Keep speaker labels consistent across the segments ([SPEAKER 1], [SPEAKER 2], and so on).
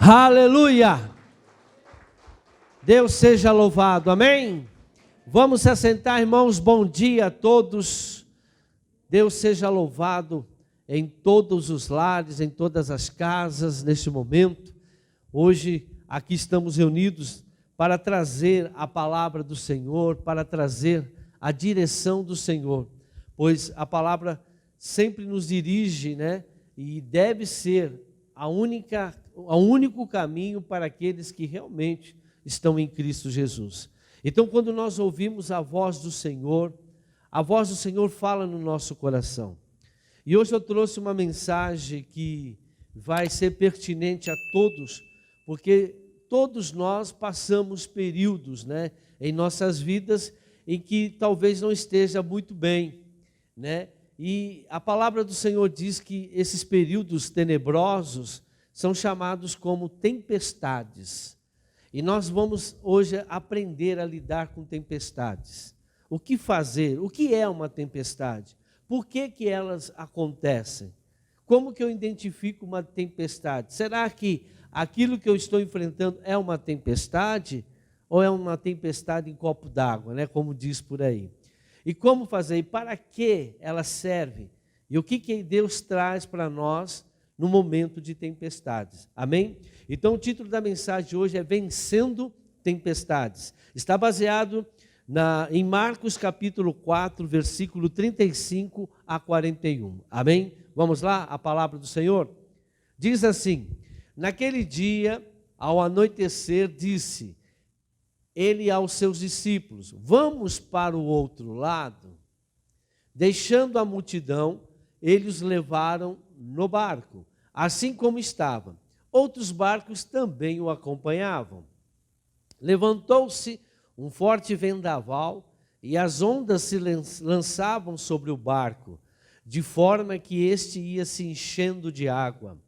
[SPEAKER 1] Aleluia! Deus seja louvado, amém? Vamos se assentar, irmãos, bom dia a todos. Deus seja louvado em todos os lares, em todas as casas, neste momento. Hoje, aqui estamos reunidos para trazer a palavra do Senhor, para trazer a direção do Senhor, pois a palavra sempre nos dirige, né? E deve ser o único caminho para aqueles que realmente estão em Cristo Jesus. Então, quando nós ouvimos a voz do Senhor fala no nosso coração. E hoje eu trouxe uma mensagem que vai ser pertinente a todos, porque todos nós passamos períodos, né, em nossas vidas em que talvez não esteja muito bem, né? E a palavra do Senhor diz que esses períodos tenebrosos são chamados como tempestades. E nós vamos hoje aprender a lidar com tempestades. O que fazer? O que é uma tempestade? Por que elas acontecem? Como que eu identifico uma tempestade? Será que aquilo que eu estou enfrentando é uma tempestade? Ou é uma tempestade em copo d'água, né? Como diz por aí. E como fazer? E para que ela serve? E o que Deus traz para nós no momento de tempestades? Amém? Então o título da mensagem de hoje é Vencendo Tempestades. Está baseado em Marcos capítulo 4, versículo 35 a 41. Amém? Vamos lá, a palavra do Senhor? Diz assim: naquele dia, ao anoitecer, disse ele aos seus discípulos: vamos para o outro lado. Deixando a multidão, eles os levaram no barco, assim como estava. Outros barcos também o acompanhavam. Levantou-se um forte vendaval e as ondas se lançavam sobre o barco, de forma que este ia se enchendo de água.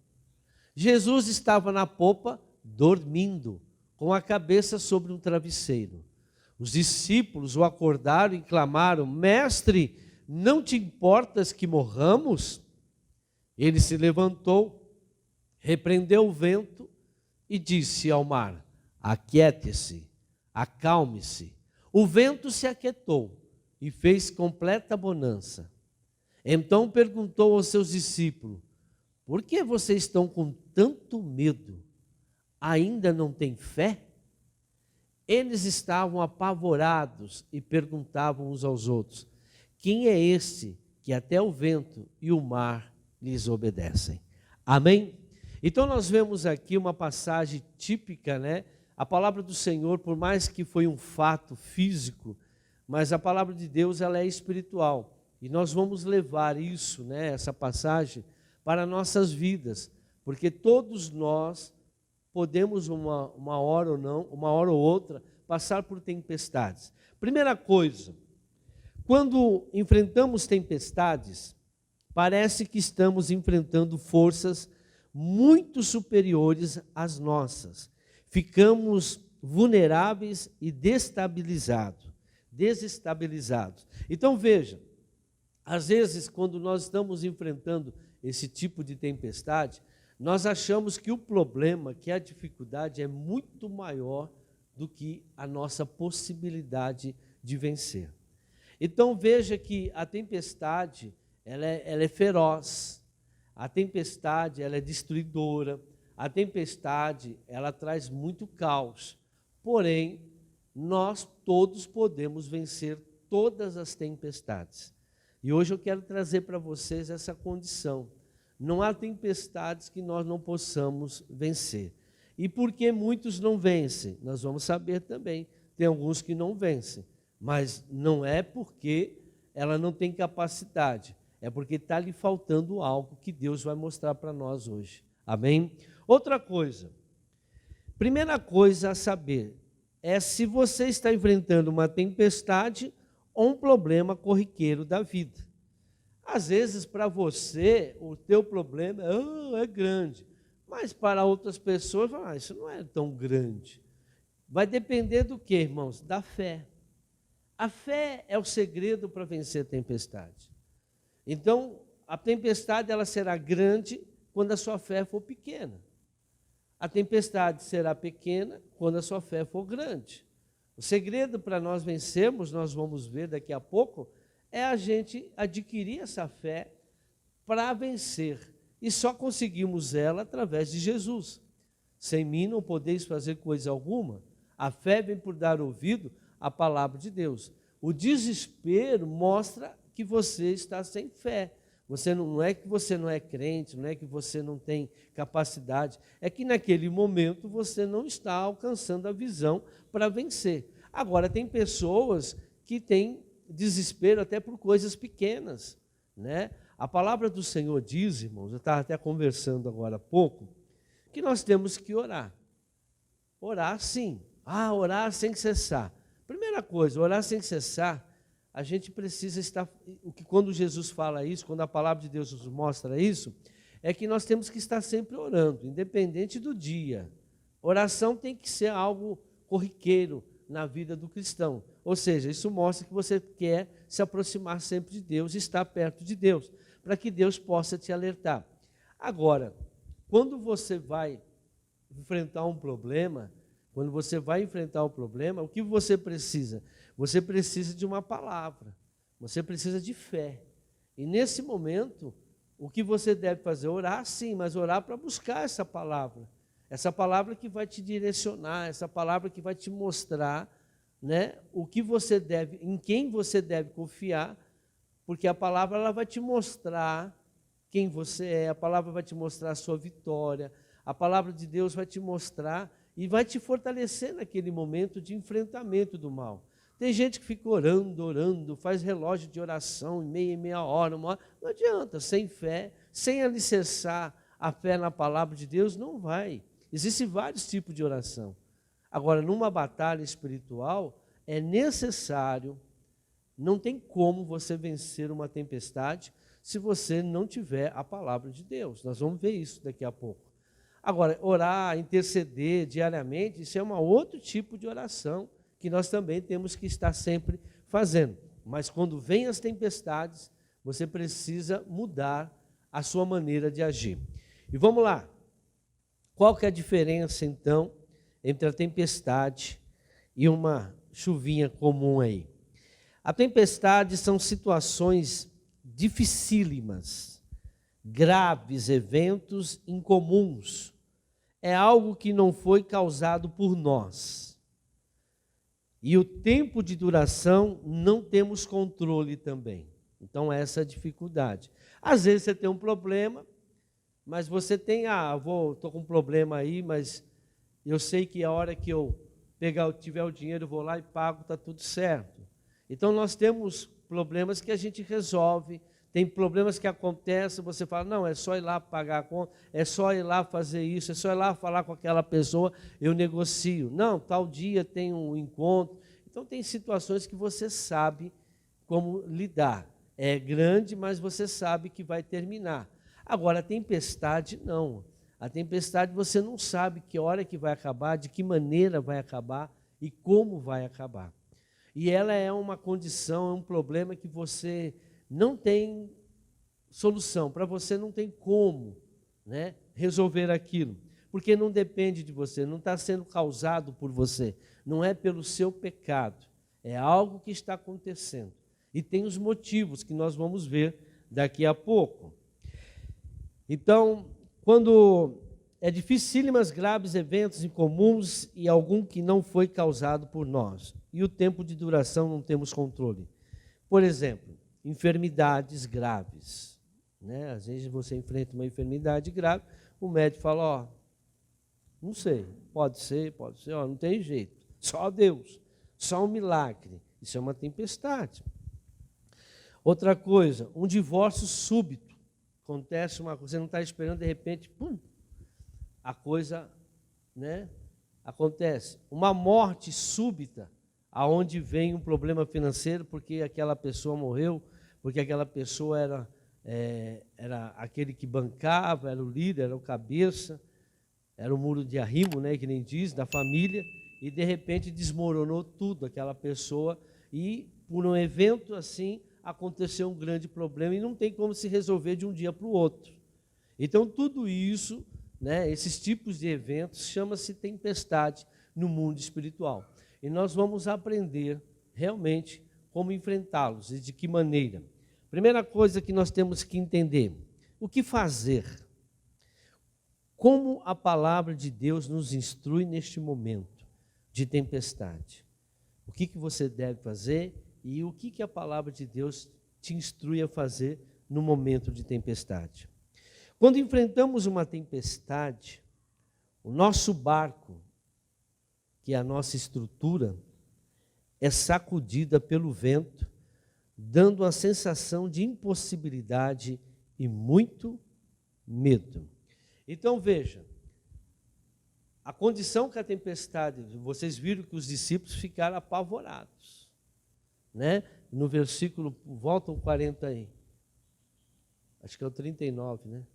[SPEAKER 1] Jesus estava na popa, dormindo, com a cabeça sobre um travesseiro. Os discípulos o acordaram e clamaram: Mestre, não te importas que morramos? Ele se levantou, repreendeu o vento e disse ao mar: aquiete-se, acalme-se. O vento se aquietou e fez completa bonança. Então perguntou aos seus discípulos: por que vocês estão com tanto medo? Ainda não têm fé? Eles estavam apavorados e perguntavam uns aos outros: quem é este que até o vento e o mar lhes obedecem? Amém? Então nós vemos aqui uma passagem típica, né? A palavra do Senhor, por mais que foi um fato físico, mas a palavra de Deus, ela é espiritual. E nós vamos levar isso, né, essa passagem, para nossas vidas, porque todos nós podemos uma hora ou não, uma hora ou outra, passar por tempestades. Primeira coisa, quando enfrentamos tempestades, parece que estamos enfrentando forças muito superiores às nossas. Ficamos vulneráveis e desestabilizados. Então veja, às vezes quando nós estamos enfrentando esse tipo de tempestade, nós achamos que o problema, que a dificuldade é muito maior do que a nossa possibilidade de vencer. Então veja que a tempestade, ela é feroz, a tempestade, ela é destruidora, a tempestade, ela traz muito caos. Porém, nós todos podemos vencer todas as tempestades. E hoje eu quero trazer para vocês essa condição. Não há tempestades que nós não possamos vencer. E por que muitos não vencem? Nós vamos saber também. Tem alguns que não vencem, mas não é porque ela não tem capacidade, é porque está lhe faltando algo que Deus vai mostrar para nós hoje. Amém? Outra coisa, primeira coisa a saber é se você está enfrentando uma tempestade ou um problema corriqueiro da vida. Às vezes, para você, o teu problema é grande, mas para outras pessoas, isso não é tão grande. Vai depender do que, irmãos? Da fé. A fé é o segredo para vencer a tempestade. Então, a tempestade ela será grande quando a sua fé for pequena. A tempestade será pequena quando a sua fé for grande. O segredo para nós vencermos, nós vamos ver daqui a pouco, é a gente adquirir essa fé para vencer. E só conseguimos ela através de Jesus. Sem mim não podeis fazer coisa alguma. A fé vem por dar ouvido à palavra de Deus. O desespero mostra que você está sem fé. Não é que você não é crente, não é que você não tem capacidade, é que naquele momento você não está alcançando a visão para vencer. Agora, tem pessoas que têm desespero até por coisas pequenas, né? A palavra do Senhor diz, irmãos, eu estava até conversando agora há pouco, que nós temos que orar. Orar sim. Orar sem cessar. Primeira coisa, orar sem cessar, a gente precisa estar, quando Jesus fala isso, quando a palavra de Deus nos mostra isso, é que nós temos que estar sempre orando, independente do dia. Oração tem que ser algo corriqueiro na vida do cristão. Ou seja, isso mostra que você quer se aproximar sempre de Deus, estar perto de Deus, para que Deus possa te alertar. Agora, quando você vai enfrentar um problema, o que você precisa? Você precisa de uma palavra, você precisa de fé. E nesse momento, o que você deve fazer? Orar sim, mas orar para buscar essa palavra que vai te direcionar, essa palavra que vai te mostrar, né, o que você deve, em quem você deve confiar, porque a palavra ela vai te mostrar quem você é, a palavra vai te mostrar a sua vitória, a palavra de Deus vai te mostrar e vai te fortalecer naquele momento de enfrentamento do mal. Tem gente que fica orando, faz relógio de oração em meia hora, uma hora. Não adianta, sem fé, sem alicerçar a fé na palavra de Deus, não vai. Existem vários tipos de oração. Agora, numa batalha espiritual, é necessário, não tem como você vencer uma tempestade se você não tiver a palavra de Deus. Nós vamos ver isso daqui a pouco. Agora, orar, interceder diariamente, isso é um outro tipo de oração que nós também temos que estar sempre fazendo. Mas quando vem as tempestades, você precisa mudar a sua maneira de agir. E vamos lá. Qual que é a diferença, então, entre a tempestade e uma chuvinha comum aí? A tempestade são situações dificílimas, graves, eventos incomuns. É algo que não foi causado por nós. E o tempo de duração não temos controle também. Então, essa é a dificuldade. Às vezes você tem um problema, mas você tem, estou com um problema aí, mas eu sei que a hora que eu tiver o dinheiro, eu vou lá e pago, está tudo certo. Então, nós temos problemas que a gente resolve, tem problemas que acontecem, você fala, não, é só ir lá pagar a conta, é só ir lá fazer isso, é só ir lá falar com aquela pessoa, eu negocio. Não, tal dia tem um encontro. Então, tem situações que você sabe como lidar. É grande, mas você sabe que vai terminar. Agora, a tempestade, não. A tempestade você não sabe que hora que vai acabar, de que maneira vai acabar e como vai acabar. E ela é uma condição, é um problema que você não tem solução, para você não tem como, né, resolver aquilo, porque não depende de você, não está sendo causado por você, não é pelo seu pecado, é algo que está acontecendo. E tem os motivos que nós vamos ver daqui a pouco. Então, quando é dificílimas, graves eventos incomuns e algum que não foi causado por nós. E o tempo de duração não temos controle. Por exemplo, enfermidades graves, né? Às vezes você enfrenta uma enfermidade grave, o médico fala, não sei, pode ser, não tem jeito, só Deus, só um milagre. Isso é uma tempestade. Outra coisa, um divórcio súbito. Acontece uma coisa, você não está esperando, de repente, pum, a coisa, né, acontece. Uma morte súbita, aonde vem um problema financeiro, porque aquela pessoa morreu, porque aquela pessoa era aquele que bancava, era o líder, era o cabeça, era o muro de arrimo, né, que nem diz, da família, e de repente desmoronou tudo, aquela pessoa, e por um evento assim, aconteceu um grande problema, e não tem como se resolver de um dia para o outro. Então, tudo isso né, esses tipos de eventos, chama-se tempestade no mundo espiritual. E nós vamos aprender realmente como enfrentá-los e de que maneira. Primeira coisa que nós temos que entender, o que fazer? Como a palavra de Deus nos instrui neste momento de tempestade? O que você deve fazer e o que a palavra de Deus te instrui a fazer no momento de tempestade? Quando enfrentamos uma tempestade, o nosso barco, que é a nossa estrutura, é sacudida pelo vento, dando uma sensação de impossibilidade e muito medo. Então veja, a condição que a tempestade, vocês viram que os discípulos ficaram apavorados, né? No versículo, volta ao 40 aí, acho que é o 39, né?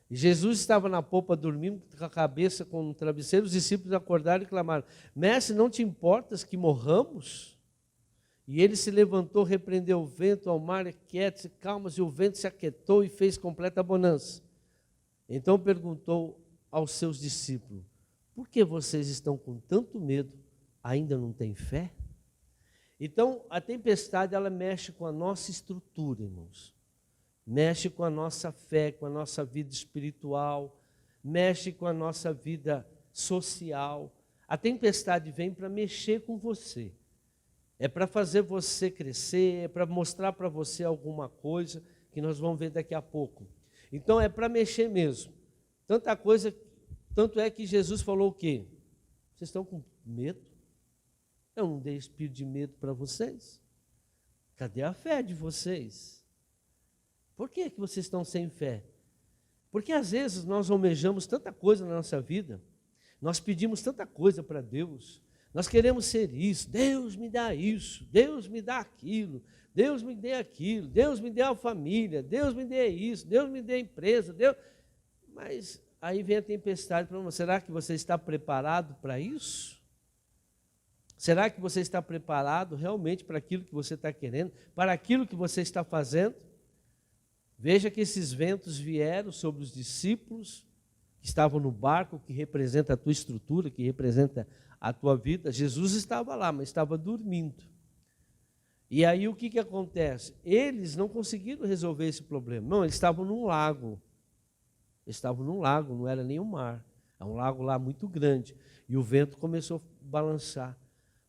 [SPEAKER 1] E Jesus estava na popa dormindo com a cabeça com um travesseiro, os discípulos acordaram e clamaram: Mestre, não te importas que morramos? E ele se levantou, repreendeu o vento, ao mar quieto, calmas, e o vento se aquietou e fez completa bonança. Então perguntou aos seus discípulos: por que vocês estão com tanto medo? Ainda não têm fé? Então a tempestade, ela mexe com a nossa estrutura, irmãos. Mexe com a nossa fé, com a nossa vida espiritual, mexe com a nossa vida social. A tempestade vem para mexer com você. É para fazer você crescer, é para mostrar para você alguma coisa que nós vamos ver daqui a pouco. Então é para mexer mesmo. Tanta coisa, tanto é que Jesus falou o quê? Vocês estão com medo? Eu não dei espírito de medo para vocês? Cadê a fé de vocês? Por que vocês estão sem fé? Porque às vezes nós almejamos tanta coisa na nossa vida, nós pedimos tanta coisa para Deus, nós queremos ser isso, Deus me dá isso, Deus me dá aquilo, Deus me dê aquilo, Deus me dê a família, Deus me dê isso, Deus me dê a empresa, Deus... Mas aí vem a tempestade para você. Será que você está preparado para isso? Será que você está preparado realmente para aquilo que você está querendo, para aquilo que você está fazendo? Veja que esses ventos vieram sobre os discípulos que estavam no barco, que representa a tua estrutura, que representa a tua vida. Jesus estava lá, mas estava dormindo. E aí o que acontece? Eles não conseguiram resolver esse problema. Não, eles estavam num lago. Eles estavam num lago, não era nem um mar. É um lago lá muito grande. E o vento começou a balançar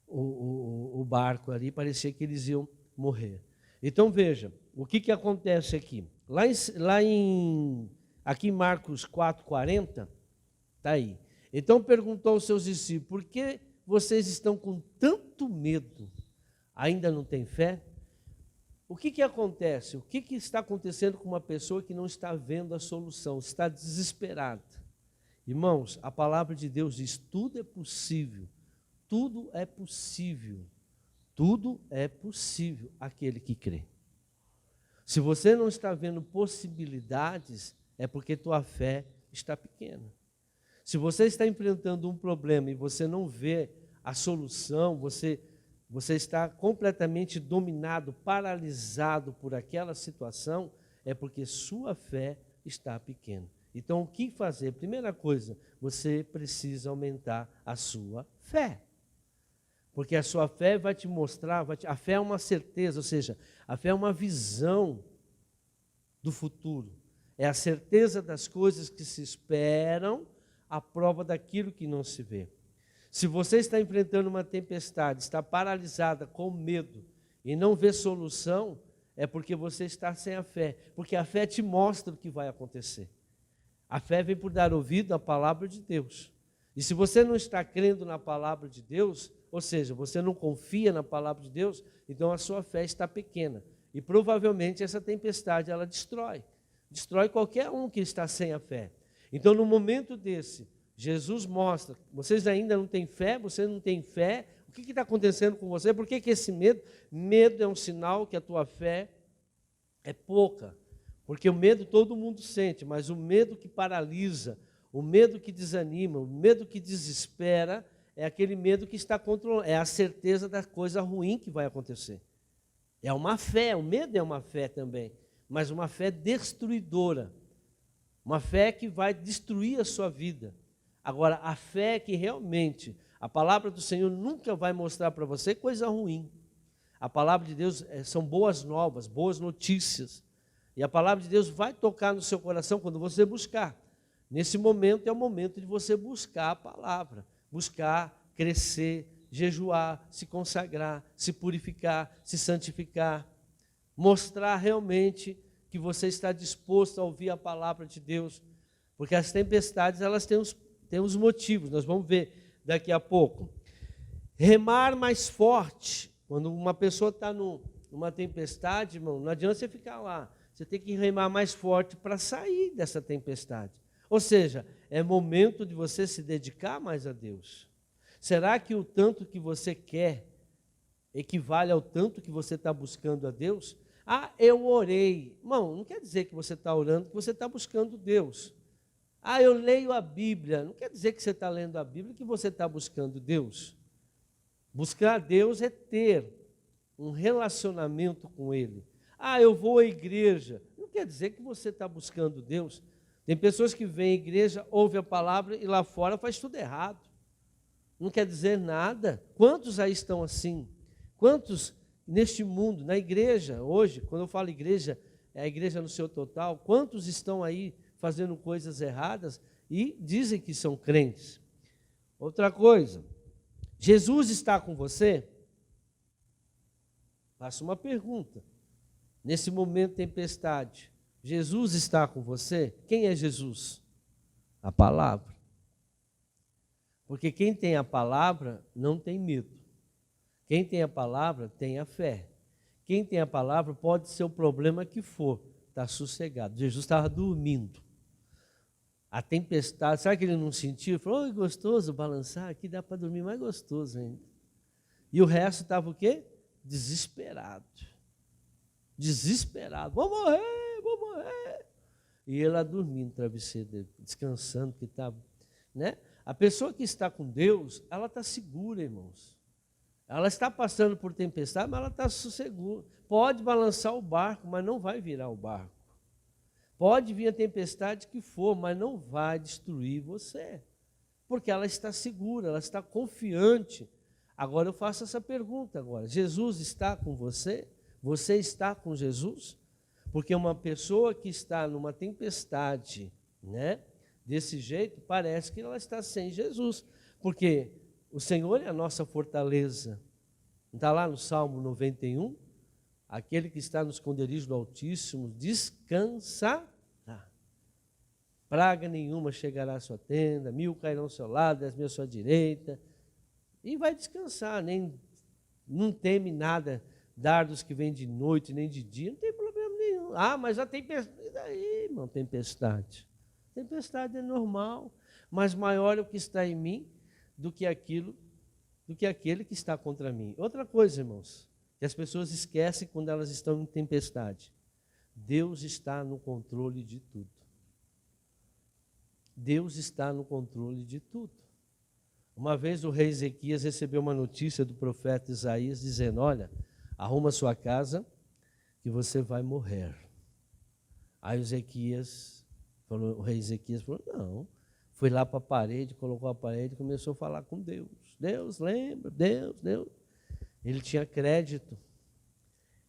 [SPEAKER 1] o barco ali, parecia que eles iam morrer. Então veja, o que acontece aqui? Aqui em Marcos 4,40, está aí. Então perguntou aos seus discípulos: por que vocês estão com tanto medo? Ainda não tem fé? O que acontece? O que está acontecendo com uma pessoa que não está vendo a solução, está desesperada? Irmãos, a palavra de Deus diz: tudo é possível, tudo é possível, tudo é possível àquele que crê. Se você não está vendo possibilidades, é porque tua fé está pequena. Se você está enfrentando um problema e você não vê a solução, você está completamente dominado, paralisado por aquela situação, é porque sua fé está pequena. Então, o que fazer? Primeira coisa, você precisa aumentar a sua fé. Porque a sua fé vai te mostrar, a fé é uma certeza, ou seja, a fé é uma visão do futuro. É a certeza das coisas que se esperam, a prova daquilo que não se vê. Se você está enfrentando uma tempestade, está paralisada, com medo, e não vê solução, é porque você está sem a fé. Porque a fé te mostra o que vai acontecer. A fé vem por dar ouvido à palavra de Deus. E se você não está crendo na palavra de Deus, ou seja, você não confia na palavra de Deus, então a sua fé está pequena. E provavelmente essa tempestade, ela destrói qualquer um que está sem a fé. Então, no momento desse, Jesus mostra: vocês ainda não têm fé, você não tem fé, o que está acontecendo com você? Por que esse medo? Medo é um sinal que a tua fé é pouca, porque o medo todo mundo sente, mas o medo que paralisa, o medo que desanima, o medo que desespera, é aquele medo que está controlando, é a certeza da coisa ruim que vai acontecer. É uma fé, o medo é uma fé também, mas uma fé destruidora. Uma fé que vai destruir a sua vida. Agora, a fé que realmente, a palavra do Senhor nunca vai mostrar para você coisa ruim. A palavra de Deus são boas novas, boas notícias. E a palavra de Deus vai tocar no seu coração quando você buscar. Nesse momento é o momento de você buscar a palavra. Buscar, crescer, jejuar, se consagrar, se purificar, se santificar. Mostrar realmente que você está disposto a ouvir a palavra de Deus. Porque as tempestades, elas têm os motivos, nós vamos ver daqui a pouco. Remar mais forte. Quando uma pessoa está numa tempestade, irmão, não adianta você ficar lá. Você tem que remar mais forte para sair dessa tempestade. Ou seja, é momento de você se dedicar mais a Deus. Será que o tanto que você quer equivale ao tanto que você está buscando a Deus? Ah, eu orei. Irmão, não quer dizer que você está orando, que você está buscando Deus. Ah, eu leio a Bíblia. Não quer dizer que você está lendo a Bíblia, que você está buscando Deus. Buscar Deus é ter um relacionamento com Ele. Ah, eu vou à igreja. Não quer dizer que você está buscando Deus. Tem pessoas que vêm à igreja, ouvem a palavra e lá fora faz tudo errado. Não quer dizer nada. Quantos aí estão assim? Quantos neste mundo, na igreja, hoje, quando eu falo igreja, é a igreja no seu total, quantos estão aí fazendo coisas erradas e dizem que são crentes? Outra coisa, Jesus está com você? Faço uma pergunta. Nesse momento de tempestade, Jesus está com você? Quem é Jesus? A palavra. Porque quem tem a palavra não tem medo. Quem tem a palavra tem a fé. Quem tem a palavra pode ser o problema que for, está sossegado. Jesus estava dormindo. A tempestade, sabe que ele não sentiu? Ele falou, oh, gostoso balançar, aqui dá para dormir mais gostoso ainda. E o resto estava o quê? Desesperado. Desesperado. Vou morrer, vou morrer. E ele lá dormindo no travesseiro dele, descansando, que está, né? A pessoa que está com Deus, ela está segura, irmãos. Ela está passando por tempestade, mas ela está sossegura. Pode balançar o barco, mas não vai virar o barco. Pode vir a tempestade que for, mas não vai destruir você. Porque ela está segura, ela está confiante. Agora eu faço essa pergunta agora. Jesus está com você? Você está com Jesus? Porque uma pessoa que está numa tempestade, né, desse jeito, parece que ela está sem Jesus. Porque o Senhor é a nossa fortaleza. Está lá no Salmo 91, aquele que está no esconderijo do Altíssimo descansará. Praga nenhuma chegará à sua tenda, 1000 cairão ao seu lado, 10.000 à sua direita. E vai descansar, não teme nada, dardos que vêm de noite, nem de dia, não tem problema nenhum. Ah, mas a tempestade, e daí, irmão, tempestade? Tempestade é normal, mas maior é o que está em mim do que aquele que está contra mim. Outra coisa, irmãos, que as pessoas esquecem quando elas estão em tempestade. Deus está no controle de tudo. Deus está no controle de tudo. Uma vez o rei Ezequias recebeu uma notícia do profeta Isaías dizendo, olha, arruma sua casa que você vai morrer. Aí o rei Ezequias falou, não. Foi lá para a parede, colocou a parede e começou a falar com Deus. Deus, lembra, Deus. Ele tinha crédito.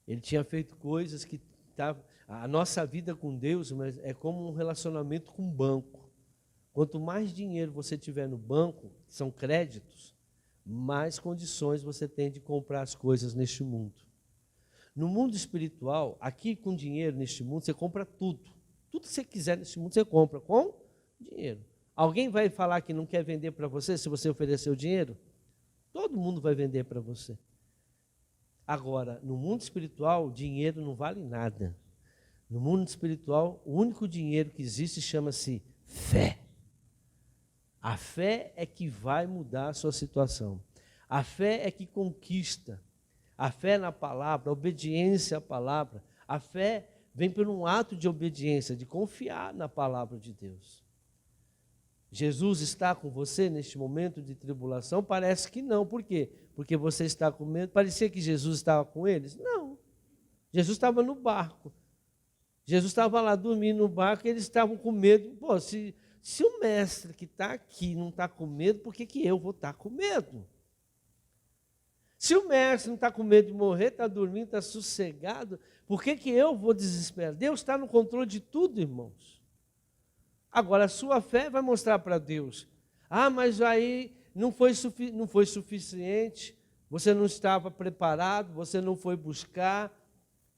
[SPEAKER 1] Ele tinha feito coisas que estavam... A nossa vida com Deus é como um relacionamento com um banco. Quanto mais dinheiro você tiver no banco, que são créditos, mais condições você tem de comprar as coisas neste mundo. No mundo espiritual, aqui com dinheiro neste mundo, você compra tudo. Tudo que você quiser neste mundo, você compra com dinheiro. Alguém vai falar que não quer vender para você se você oferecer o dinheiro? Todo mundo vai vender para você. Agora, no mundo espiritual, o dinheiro não vale nada. No mundo espiritual, o único dinheiro que existe chama-se fé. A fé é que vai mudar a sua situação. A fé é que conquista. A fé na palavra, a obediência à palavra. A fé vem por um ato de obediência, de confiar na palavra de Deus. Jesus está com você neste momento de tribulação? Parece que não. Por quê? Porque você está com medo. Parecia que Jesus estava com eles? Não. Jesus estava no barco. Jesus estava lá dormindo no barco e eles estavam com medo. Pô, se o mestre que está aqui não está com medo, por que eu vou estar com medo? Se o mestre não está com medo de morrer, está dormindo, está sossegado, por que eu vou desesperar? Deus está no controle de tudo, irmãos. Agora, a sua fé vai mostrar para Deus. Ah, mas aí não foi suficiente, você não estava preparado, você não foi buscar.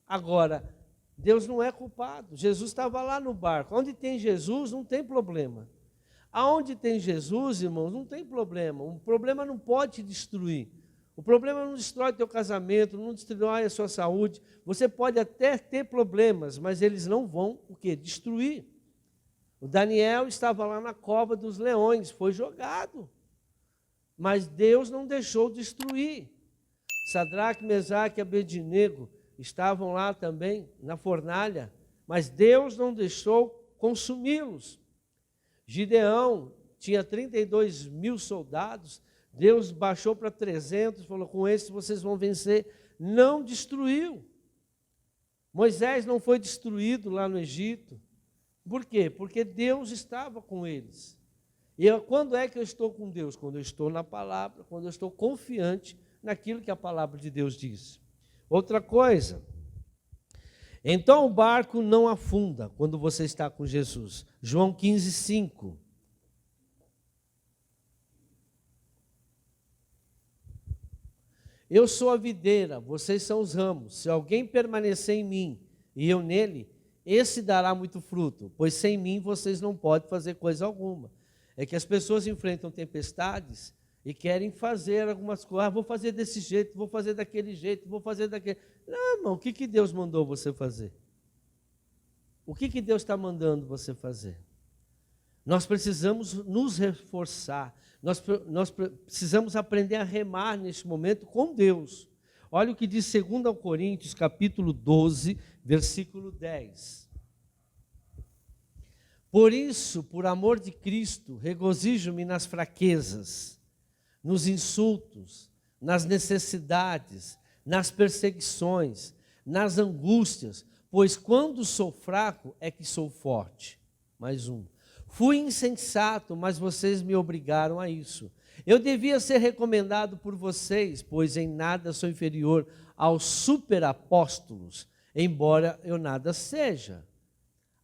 [SPEAKER 1] Agora, Deus não é culpado. Jesus estava lá no barco. Onde tem Jesus, não tem problema. Aonde tem Jesus, irmãos, não tem problema. O problema não pode te destruir. O problema não destrói teu casamento, não destrói a sua saúde. Você pode até ter problemas, mas eles não vão, o quê? Destruir. O Daniel estava lá na cova dos leões, foi jogado. Mas Deus não deixou destruir. Sadraque, Mesaque e Abednego estavam lá também na fornalha, mas Deus não deixou consumi-los. Gideão tinha 32.000 soldados, Deus baixou para 300, falou, com esses vocês vão vencer. Não destruiu. Moisés não foi destruído lá no Egito. Por quê? Porque Deus estava com eles. E quando é que eu estou com Deus? Quando eu estou na palavra, quando eu estou confiante naquilo que a palavra de Deus diz. Outra coisa, então o barco não afunda quando você está com Jesus. João 15:5. Eu sou a videira, vocês são os ramos. Se alguém permanecer em mim e eu nele, esse dará muito fruto, pois sem mim vocês não podem fazer coisa alguma. É que as pessoas enfrentam tempestades e querem fazer algumas coisas. Ah, vou fazer desse jeito, vou fazer daquele jeito, vou fazer daquele... Não, irmão, o que Deus mandou você fazer? O que Deus está mandando você fazer? Nós precisamos nos reforçar, nós precisamos aprender a remar neste momento com Deus. Olha o que diz 2 Coríntios, capítulo 12, versículo 10. Por isso, por amor de Cristo, regozijo-me nas fraquezas, nos insultos, nas necessidades, nas perseguições, nas angústias, pois quando sou fraco é que sou forte. Mais um. Fui insensato, mas vocês me obrigaram a isso. Eu devia ser recomendado por vocês, pois em nada sou inferior aos superapóstolos, embora eu nada seja.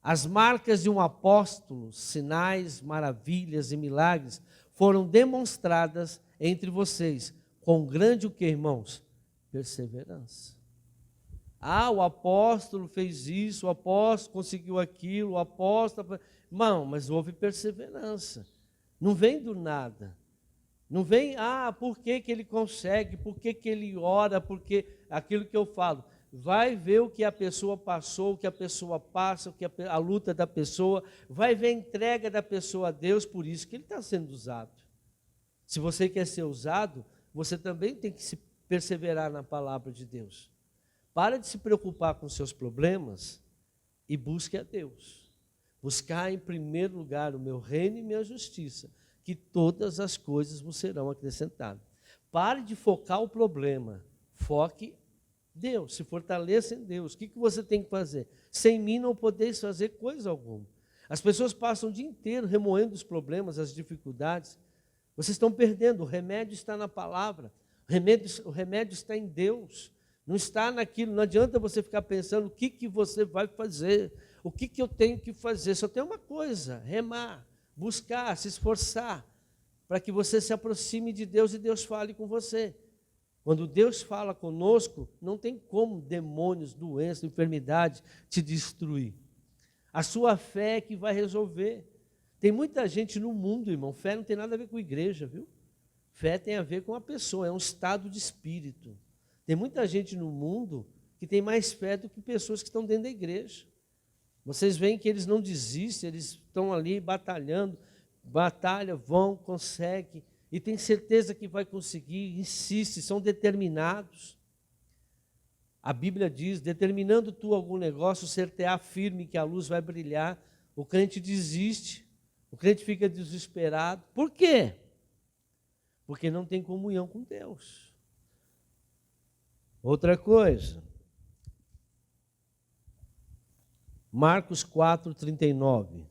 [SPEAKER 1] As marcas de um apóstolo, sinais, maravilhas e milagres, foram demonstradas entre vocês, com grande o que, irmãos? Perseverança. Ah, o apóstolo fez isso, o apóstolo conseguiu aquilo, o apóstolo... Irmão, mas houve perseverança. Não vem do nada. Não vem, por que ele consegue, por que ele ora, porque aquilo que eu falo. Vai ver o que a pessoa passou, o que a pessoa passa, o que a luta da pessoa, vai ver a entrega da pessoa a Deus, por isso que ele está sendo usado. Se você quer ser usado, você também tem que se perseverar na palavra de Deus. Para de se preocupar com seus problemas e busque a Deus. Buscar em primeiro lugar o meu reino e minha justiça, que todas as coisas vos serão acrescentadas. Pare de focar o problema, foque Deus, se fortaleça em Deus. O que você tem que fazer? Sem mim não podeis fazer coisa alguma. As pessoas passam o dia inteiro remoendo os problemas, as dificuldades. Vocês estão perdendo, o remédio está na palavra, o remédio está em Deus. Não está naquilo, não adianta você ficar pensando o que você vai fazer, o que eu tenho que fazer. Só tem uma coisa, remar, buscar, se esforçar, para que você se aproxime de Deus e Deus fale com você. Quando Deus fala conosco, não tem como demônios, doenças, enfermidades te destruir. A sua fé é que vai resolver. Tem muita gente no mundo, irmão, fé não tem nada a ver com igreja, viu? Fé tem a ver com a pessoa, é um estado de espírito. Tem muita gente no mundo que tem mais fé do que pessoas que estão dentro da igreja. Vocês veem que eles não desistem, eles estão ali batalhando, vão, conseguem, e tem certeza que vai conseguir, insiste, são determinados. A Bíblia diz, determinando tu algum negócio, ser-te-á firme que a luz vai brilhar. O crente desiste, o crente fica desesperado. Por quê? Porque não tem comunhão com Deus. Outra coisa, Marcos 4, 39.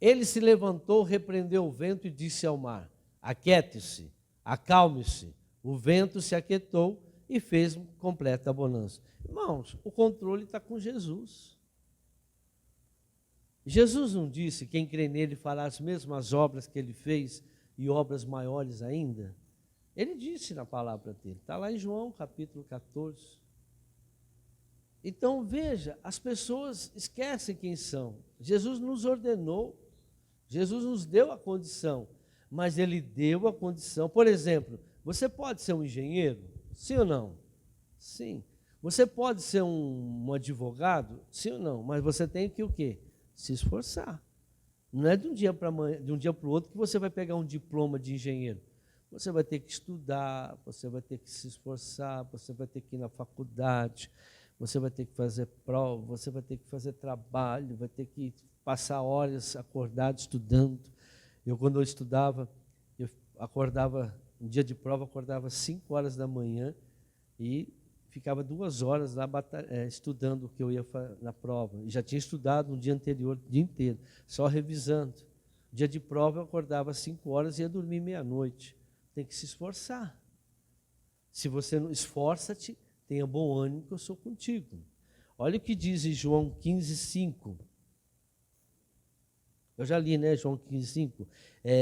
[SPEAKER 1] Ele se levantou, repreendeu o vento e disse ao mar: aquiete-se, acalme-se. O vento se aquietou e fez completa bonança. Irmãos, o controle está com Jesus. Jesus não disse: quem crê nele fará as mesmas obras que ele fez e obras maiores ainda? Ele disse na palavra dele, está lá em João capítulo 14. Então veja, as pessoas esquecem quem são. Jesus nos ordenou, Jesus nos deu a condição, mas ele deu a condição. Por exemplo, você pode ser um engenheiro? Sim ou não? Sim. Você pode ser um advogado? Sim ou não? Mas você tem que o quê? Se esforçar. Não é de um dia para o outro que você vai pegar um diploma de engenheiro. Você vai ter que estudar, você vai ter que se esforçar, você vai ter que ir na faculdade, você vai ter que fazer prova, você vai ter que fazer trabalho, vai ter que passar horas acordado estudando. Quando eu estudava, eu acordava, um dia de prova, acordava 5 horas da manhã e ficava 2 horas lá estudando o que eu ia na prova. E já tinha estudado no dia anterior, o dia inteiro, só revisando. Dia de prova eu acordava às 5 horas e ia dormir meia-noite. Tem que se esforçar. Se você não esforça-te, tenha bom ânimo que eu sou contigo. Olha o que diz em João 15:5. Eu já li, né, João 15:5.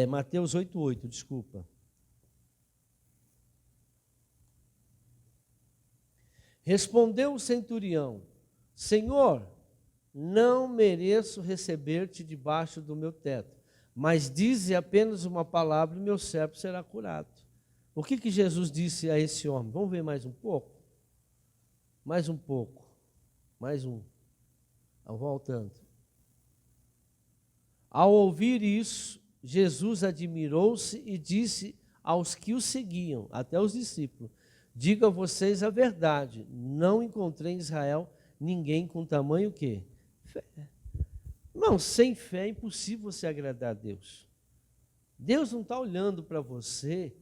[SPEAKER 1] Mateus 8:8, desculpa. Respondeu o centurião: Senhor, não mereço receber-te debaixo do meu teto, mas dize apenas uma palavra e meu servo será curado. O que Jesus disse a esse homem? Vamos ver mais um pouco? Mais um pouco. Mais um. Voltando. Ao ouvir isso, Jesus admirou-se e disse aos que o seguiam, até os discípulos: digo a vocês a verdade, não encontrei em Israel ninguém com tamanho o quê? Fé. Irmão, sem fé é impossível você agradar a Deus. Deus não está olhando para você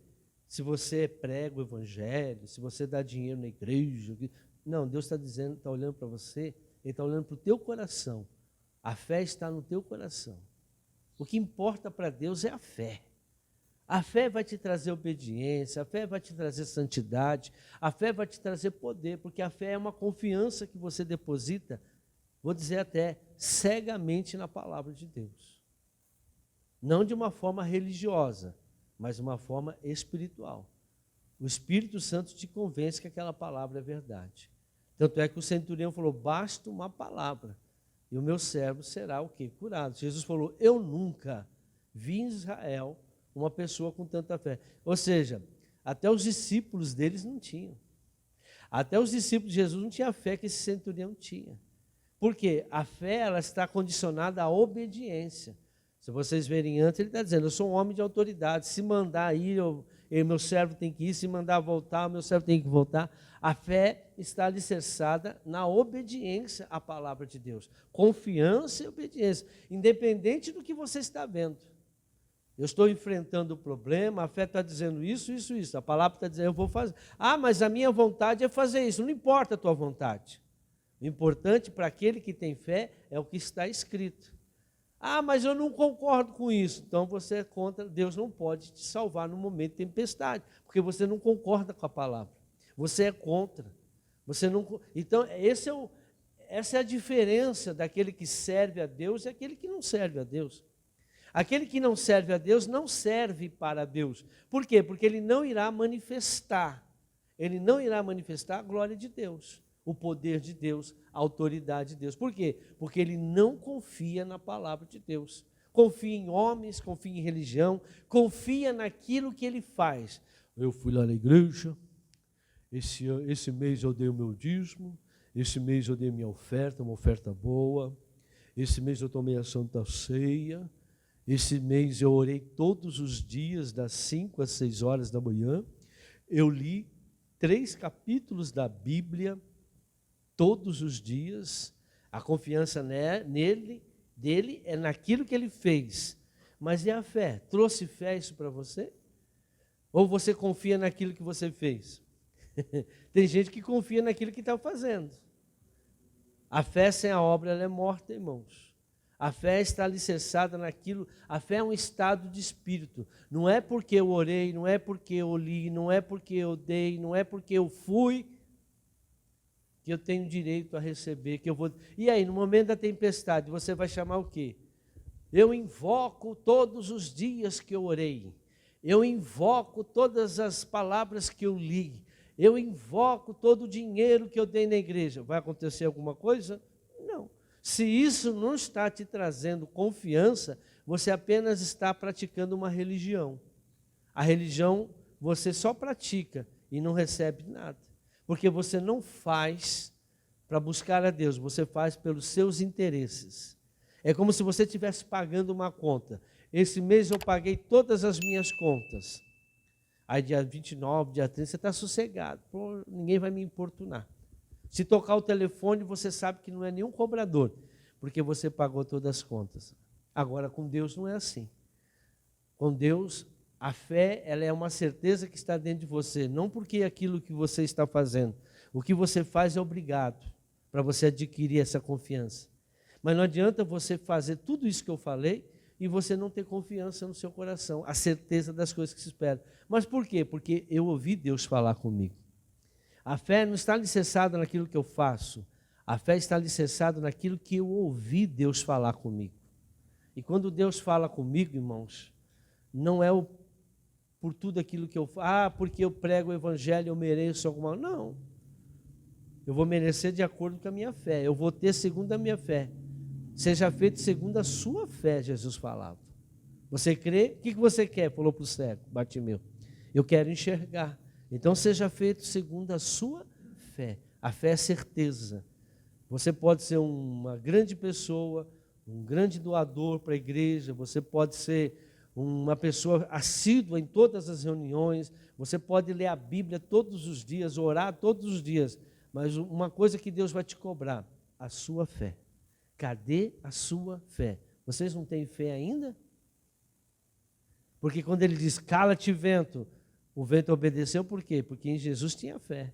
[SPEAKER 1] se você prega o evangelho, se você dá dinheiro na igreja. Não, Deus está dizendo, está olhando para você, Ele está olhando para o teu coração. A fé está no teu coração. O que importa para Deus é a fé. A fé vai te trazer obediência, a fé vai te trazer santidade, a fé vai te trazer poder, porque a fé é uma confiança que você deposita, vou dizer até, cegamente na palavra de Deus. Não de uma forma religiosa, mas de uma forma espiritual. O Espírito Santo te convence que aquela palavra é verdade. Tanto é que o centurião falou: basta uma palavra, e o meu servo será o quê? Curado. Jesus falou: eu nunca vi em Israel uma pessoa com tanta fé. Ou seja, até os discípulos deles não tinham. Até os discípulos de Jesus não tinham a fé que esse centurião tinha. Por quê? A fé, ela está condicionada à obediência. Se vocês verem antes, ele está dizendo: eu sou um homem de autoridade, se mandar ir, meu servo tem que ir, se mandar voltar, o meu servo tem que voltar. A fé está alicerçada na obediência à palavra de Deus. Confiança e obediência, independente do que você está vendo. Eu estou enfrentando o problema, a fé está dizendo isso, isso, isso. A palavra está dizendo: eu vou fazer. Ah, mas a minha vontade é fazer isso. Não importa a tua vontade. O importante para aquele que tem fé é o que está escrito. Ah, mas eu não concordo com isso. Então você é contra. Deus não pode te salvar no momento de tempestade, porque você não concorda com a palavra. Você é contra. Você não. Então essa é a diferença daquele que serve a Deus e aquele que não serve a Deus. Aquele que não serve a Deus não serve para Deus. Por quê? Porque ele não irá manifestar. Ele não irá manifestar a glória de Deus, o poder de Deus, a autoridade de Deus. Por quê? Porque ele não confia na palavra de Deus. Confia em homens, confia em religião, confia naquilo que ele faz. Eu fui lá na igreja, esse mês eu dei o meu dízimo, esse mês eu dei minha oferta, uma oferta boa, esse mês eu tomei a Santa Ceia, esse mês eu orei todos os dias, das 5 às 6 horas da manhã, eu li 3 capítulos da Bíblia, todos os dias. A confiança dele é naquilo que ele fez. Mas e a fé? Trouxe fé isso para você? Ou você confia naquilo que você fez? Tem gente que confia naquilo que está fazendo. A fé sem a obra ela é morta, irmãos. A fé está alicerçada naquilo. A fé é um estado de espírito. Não é porque eu orei, não é porque eu li, não é porque eu dei, não é porque eu fui, que eu tenho direito a receber, que eu vou... E aí, no momento da tempestade, você vai chamar o quê? Eu invoco todos os dias que eu orei. Eu invoco todas as palavras que eu li. Eu invoco todo o dinheiro que eu dei na igreja. Vai acontecer alguma coisa? Não. Se isso não está te trazendo confiança, você apenas está praticando uma religião. A religião você só pratica e não recebe nada. Porque você não faz para buscar a Deus, você faz pelos seus interesses. É como se você estivesse pagando uma conta. Esse mês eu paguei todas as minhas contas. Aí dia 29, dia 30, você está sossegado. Pô, ninguém vai me importunar. Se tocar o telefone, você sabe que não é nenhum cobrador, porque você pagou todas as contas. Agora, com Deus não é assim. Com Deus, a fé ela é uma certeza que está dentro de você, não porque é aquilo que você está fazendo. O que você faz é obrigado para você adquirir essa confiança. Mas não adianta você fazer tudo isso que eu falei e você não ter confiança no seu coração, a certeza das coisas que se esperam. Mas por quê? Porque eu ouvi Deus falar comigo. A fé não está alicerçada naquilo que eu faço, a fé está alicerçada naquilo que eu ouvi Deus falar comigo. E quando Deus fala comigo, irmãos, não é por tudo aquilo que eu faço, porque eu prego o evangelho, eu mereço alguma... Não. Eu vou merecer de acordo com a minha fé, eu vou ter segundo a minha fé. Seja feito segundo a sua fé, Jesus falava. Você crê? O que você quer? Falou para o cego, Bartimeu. Eu quero enxergar. Então seja feito segundo a sua fé. A fé é certeza. Você pode ser uma grande pessoa, um grande doador para a igreja, você pode ser uma pessoa assídua em todas as reuniões, você pode ler a Bíblia todos os dias, orar todos os dias, mas uma coisa que Deus vai te cobrar, a sua fé. Cadê a sua fé? Vocês não têm fé ainda? Porque quando ele diz, cala-te vento, o vento obedeceu, por quê? Porque em Jesus tinha fé.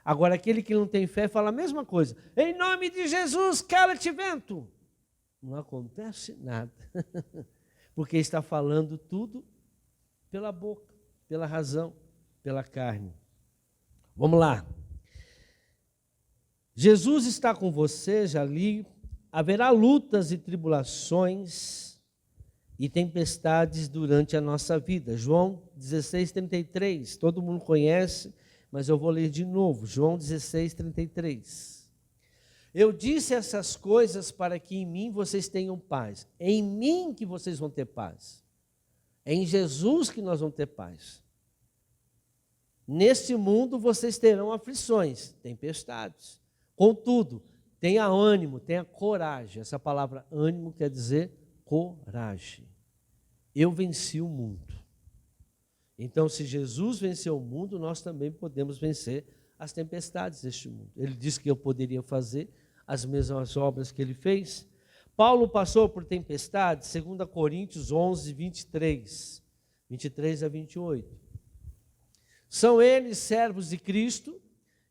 [SPEAKER 1] Agora, aquele que não tem fé fala a mesma coisa. Em nome de Jesus, cala-te vento. Não acontece nada. Porque está falando tudo pela boca, pela razão, pela carne. Vamos lá. Jesus está com você, já li. Haverá lutas e tribulações e tempestades durante a nossa vida. João 16:33, todo mundo conhece, mas eu vou ler de novo. João 16:33. Eu disse essas coisas para que em mim vocês tenham paz. É em mim que vocês vão ter paz. É em Jesus que nós vamos ter paz. Neste mundo vocês terão aflições, tempestades. Contudo, tenha ânimo, tenha coragem. Essa palavra ânimo quer dizer coragem. Eu venci o mundo. Então, se Jesus venceu o mundo, nós também podemos vencer as tempestades deste mundo. Ele disse que eu poderia fazer as mesmas obras que ele fez. Paulo passou por tempestades, 2 Coríntios 11, 23 a 28. São eles servos de Cristo.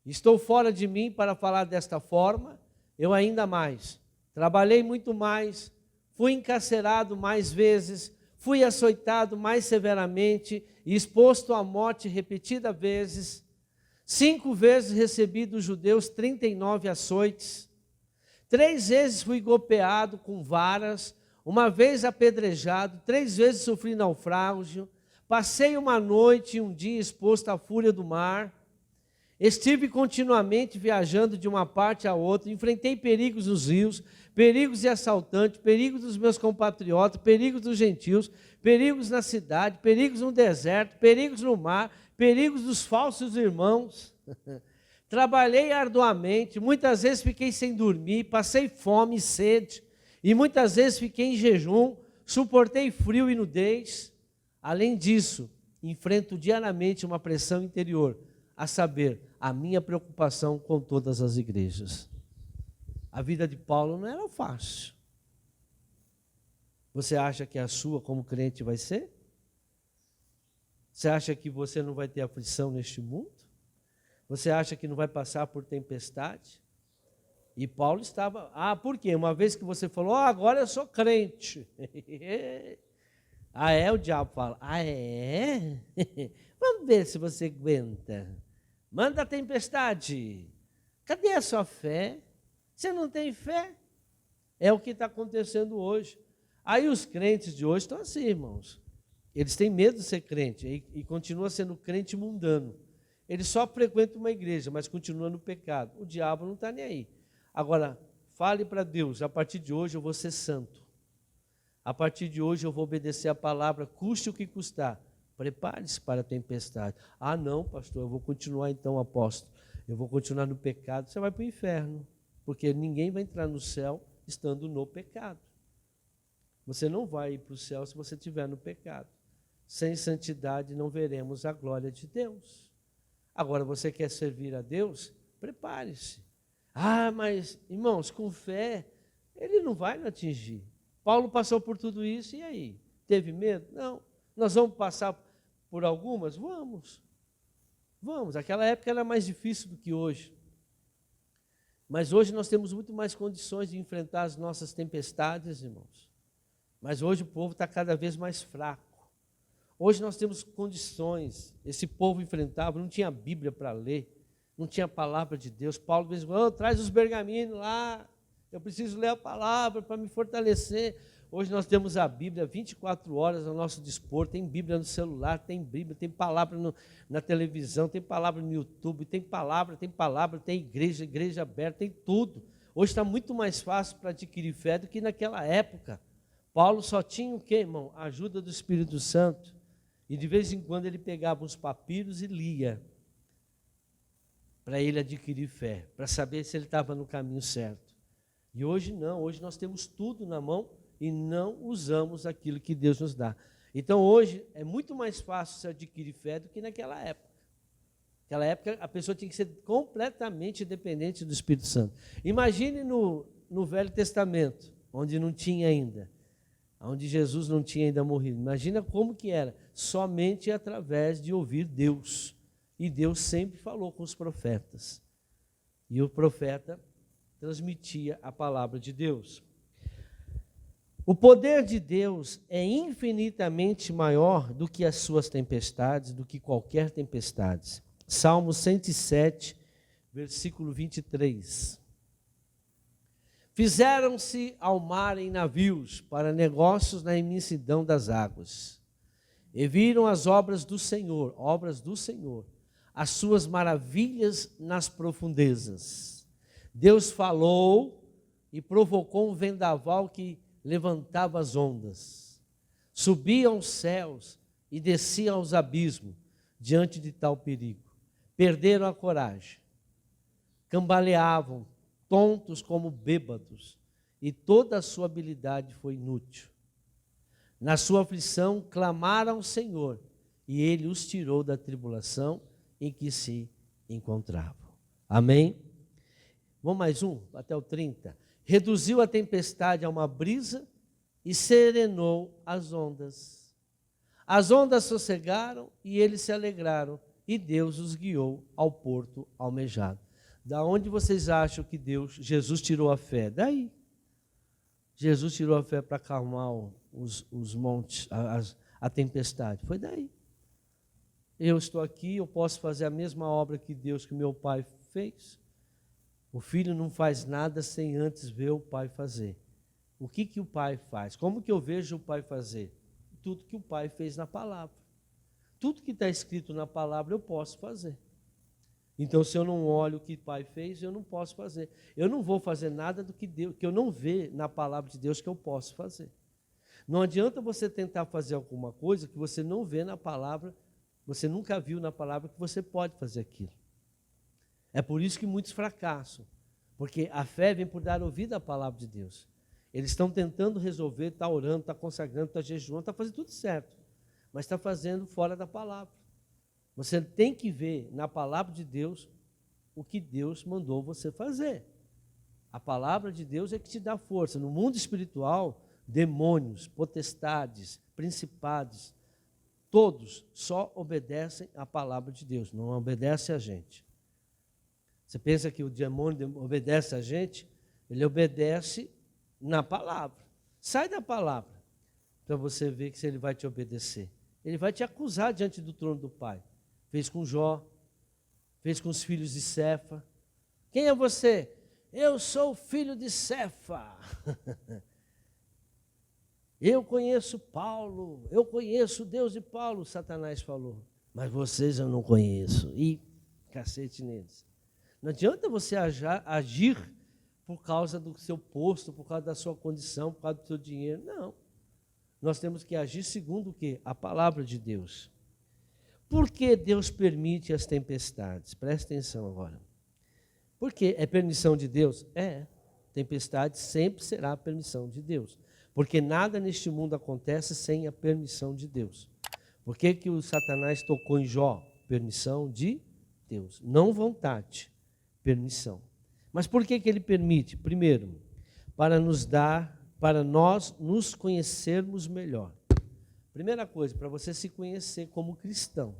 [SPEAKER 1] Estou fora de mim para falar desta forma. Eu ainda mais, trabalhei muito mais, fui encarcerado mais vezes, fui açoitado mais severamente e exposto à morte repetidas vezes. 5 vezes recebi dos judeus 39 açoites. 3 vezes fui golpeado com varas, 1 vez apedrejado, 3 vezes sofri naufrágio. Passei uma noite e um dia exposto à fúria do mar. Estive continuamente viajando de uma parte a outra, enfrentei perigos nos rios, perigos de assaltantes, perigos dos meus compatriotas, perigos dos gentios, perigos na cidade, perigos no deserto, perigos no mar, perigos dos falsos irmãos. Trabalhei arduamente, muitas vezes fiquei sem dormir, passei fome e sede, e muitas vezes fiquei em jejum, suportei frio e nudez. Além disso, enfrento diariamente uma pressão interior, a saber, a minha preocupação com todas as igrejas. A vida de Paulo não era fácil. Você acha que a sua como crente vai ser? Você acha que você não vai ter aflição neste mundo? Você acha que não vai passar por tempestade? E Paulo estava... por quê? Uma vez que você falou, agora eu sou crente. O diabo fala, é? Vamos ver se você aguenta. Manda a tempestade. Cadê a sua fé? Você não tem fé? É o que está acontecendo hoje. Aí os crentes de hoje estão assim, irmãos. Eles têm medo de ser crente e continua sendo crente mundano. Eles só frequentam uma igreja, mas continuam no pecado. O diabo não está nem aí. Agora, fale para Deus, a partir de hoje eu vou ser santo. A partir de hoje eu vou obedecer a palavra, custe o que custar. Prepare-se para a tempestade. Não, pastor, eu vou continuar então, apóstolo. Eu vou continuar no pecado. Você vai para o inferno, porque ninguém vai entrar no céu estando no pecado. Você não vai ir para o céu se você estiver no pecado. Sem santidade não veremos a glória de Deus. Agora, você quer servir a Deus? Prepare-se. Mas, irmãos, com fé, ele não vai nos atingir. Paulo passou por tudo isso, e aí? Teve medo? Não. Nós vamos passar por algumas? Vamos. Aquela época era mais difícil do que hoje. Mas hoje nós temos muito mais condições de enfrentar as nossas tempestades, irmãos. Mas hoje o povo está cada vez mais fraco. Hoje nós temos condições. Esse povo enfrentava, não tinha Bíblia para ler, não tinha a palavra de Deus. Paulo disse, traz os pergaminhos lá, eu preciso ler a palavra para me fortalecer. Hoje nós temos a Bíblia 24 horas ao nosso dispor, tem Bíblia no celular, tem Bíblia, tem palavra na televisão, tem palavra no YouTube, tem palavra, tem igreja aberta, tem tudo. Hoje está muito mais fácil para adquirir fé do que naquela época. Paulo só tinha o quê, irmão? A ajuda do Espírito Santo. E de vez em quando ele pegava uns papiros e lia, para ele adquirir fé, para saber se ele estava no caminho certo. E hoje não, hoje nós temos tudo na mão e não usamos aquilo que Deus nos dá. Então hoje é muito mais fácil se adquirir fé do que naquela época. Naquela época a pessoa tinha que ser completamente dependente do Espírito Santo. Imagine no Velho Testamento, onde não tinha ainda, onde Jesus não tinha ainda morrido. Imagina como que era, somente através de ouvir Deus. E Deus sempre falou com os profetas. E o profeta transmitia a palavra de Deus. O poder de Deus é infinitamente maior do que as suas tempestades, do que qualquer tempestade. Salmo 107, versículo 23. Fizeram-se ao mar em navios, para negócios na imensidão das águas. E viram as obras do Senhor, as suas maravilhas nas profundezas. Deus falou e provocou um vendaval que levantava as ondas. Subia aos céus e descia aos abismos diante de tal perigo. Perderam a coragem, cambaleavam, tontos como bêbados, e toda a sua habilidade foi inútil. Na sua aflição, clamaram ao Senhor, e Ele os tirou da tribulação em que se encontravam. Amém? Vamos mais um, até o 30. Reduziu a tempestade a uma brisa e serenou as ondas. As ondas sossegaram e eles se alegraram, e Deus os guiou ao porto almejado. Da onde vocês acham que Jesus tirou a fé? Daí. Jesus tirou a fé para acalmar os montes, a tempestade. Foi daí. Eu estou aqui, eu posso fazer a mesma obra que meu pai fez. O filho não faz nada sem antes ver o pai fazer. O que o pai faz? Como que eu vejo o pai fazer? Tudo que o pai fez na palavra. Tudo que está escrito na palavra eu posso fazer. Então, se eu não olho o que o pai fez, eu não posso fazer. Eu não vou fazer nada do que eu não vê na palavra de Deus que eu posso fazer. Não adianta você tentar fazer alguma coisa que você não vê na palavra, você nunca viu na palavra que você pode fazer aquilo. É por isso que muitos fracassam, porque a fé vem por dar ouvido à palavra de Deus. Eles estão tentando resolver, está orando, está consagrando, está jejuando, está fazendo tudo certo, mas está fazendo fora da palavra. Você tem que ver na palavra de Deus o que Deus mandou você fazer. A palavra de Deus é que te dá força. No mundo espiritual, demônios, potestades, principados, todos só obedecem à palavra de Deus, não obedecem a gente. Você pensa que o demônio obedece a gente? Ele obedece na palavra. Sai da palavra para você ver que se ele vai te obedecer. Ele vai te acusar diante do trono do Pai. Fez com Jó, fez com os filhos de Cefa. Quem é você? Eu sou o filho de Cefa. Eu conheço Paulo, eu conheço o Deus de Paulo, Satanás falou. Mas vocês eu não conheço. E cacete neles. Não adianta você agir por causa do seu posto, por causa da sua condição, por causa do seu dinheiro. Não. Nós temos que agir segundo o quê? A palavra de Deus. Por que Deus permite as tempestades? Presta atenção agora. Por que é permissão de Deus? Tempestade sempre será a permissão de Deus. Porque nada neste mundo acontece sem a permissão de Deus. Por que o Satanás tocou em Jó? Permissão de Deus. Não vontade, permissão. Mas por que ele permite? Primeiro, para nós nos conhecermos melhor. Primeira coisa, para você se conhecer como cristão.